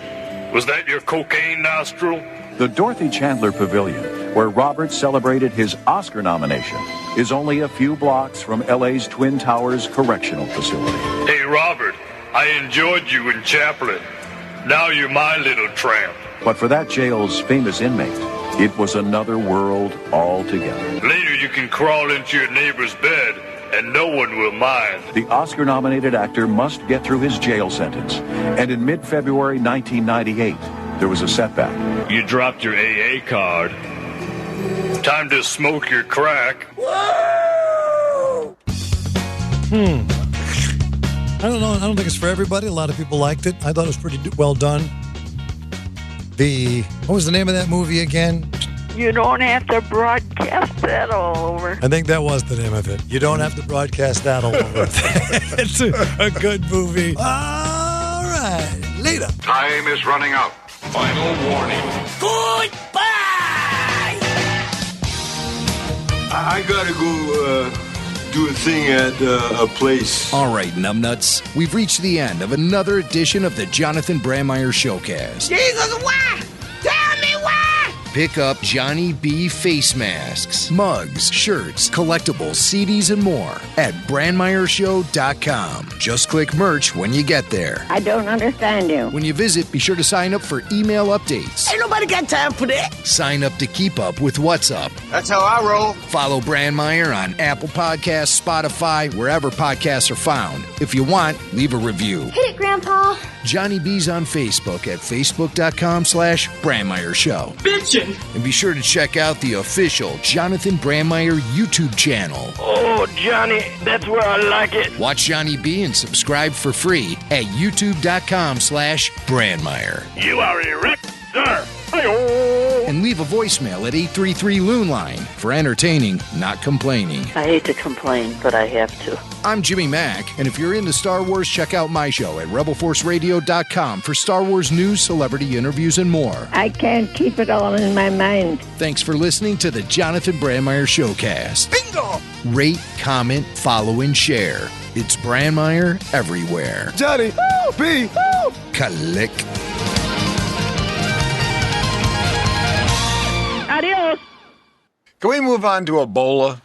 was that your cocaine nostril? The Dorothy Chandler Pavilion, where Robert celebrated his Oscar nomination, is only a few blocks from LA's Twin Towers Correctional Facility. Hey, Robert, I enjoyed you in Chaplin. Now you're my little tramp. But for that jail's famous inmate, it was another world altogether. Later you can crawl into your neighbor's bed and no one will mind. The Oscar-nominated actor must get through his jail sentence. And in mid-February 1998, there was a setback. You dropped your AA card. Time to smoke your crack. I don't know. I don't think it's for everybody. A lot of people liked it. I thought it was pretty well done. What was the name of that movie again? You don't have to broadcast that all over. I think that was the name of it. You don't have to broadcast that all over. It's a good movie. All right. Later. Time is running out. Final warning. Goodbye! I gotta go do a thing at a place. All right, numbnuts. We've reached the end of another edition of the Jonathan Brandmeier Showcast. Jesus, why? Tell me why! Pick up Johnny B face masks, mugs, shirts, collectibles, CDs, and more at BrandmeierShow.com. Just click merch when you get there. I don't understand you. When you visit, be sure to sign up for email updates. Ain't nobody got time for that. Sign up to keep up with what's up. That's how I roll. Follow Brandmeier on Apple Podcasts, Spotify, wherever podcasts are found. If you want, leave a review. Hit it, Grandpa. Johnny B's on Facebook at Facebook.com/Brandmeier Show. Bitchin'. And be sure to check out the official Jonathan Brandmeier YouTube channel. Oh, Johnny, that's where I like it. Watch Johnny B and subscribe for free at YouTube.com/Brandmeier. You are erect, sir. And leave a voicemail at 833-LOON line for entertaining, not complaining. I hate to complain, but I have to. I'm Jimmy Mack, and if you're into Star Wars, check out my show at RebelForceRadio.com for Star Wars news, celebrity interviews, and more. I can't keep it all in my mind. Thanks for listening to the Jonathan Brandmeier Showcast. Bingo! Rate, comment, follow, and share. It's Brandmeier everywhere. Johnny B. Click. Adios. Can we move on to Ebola?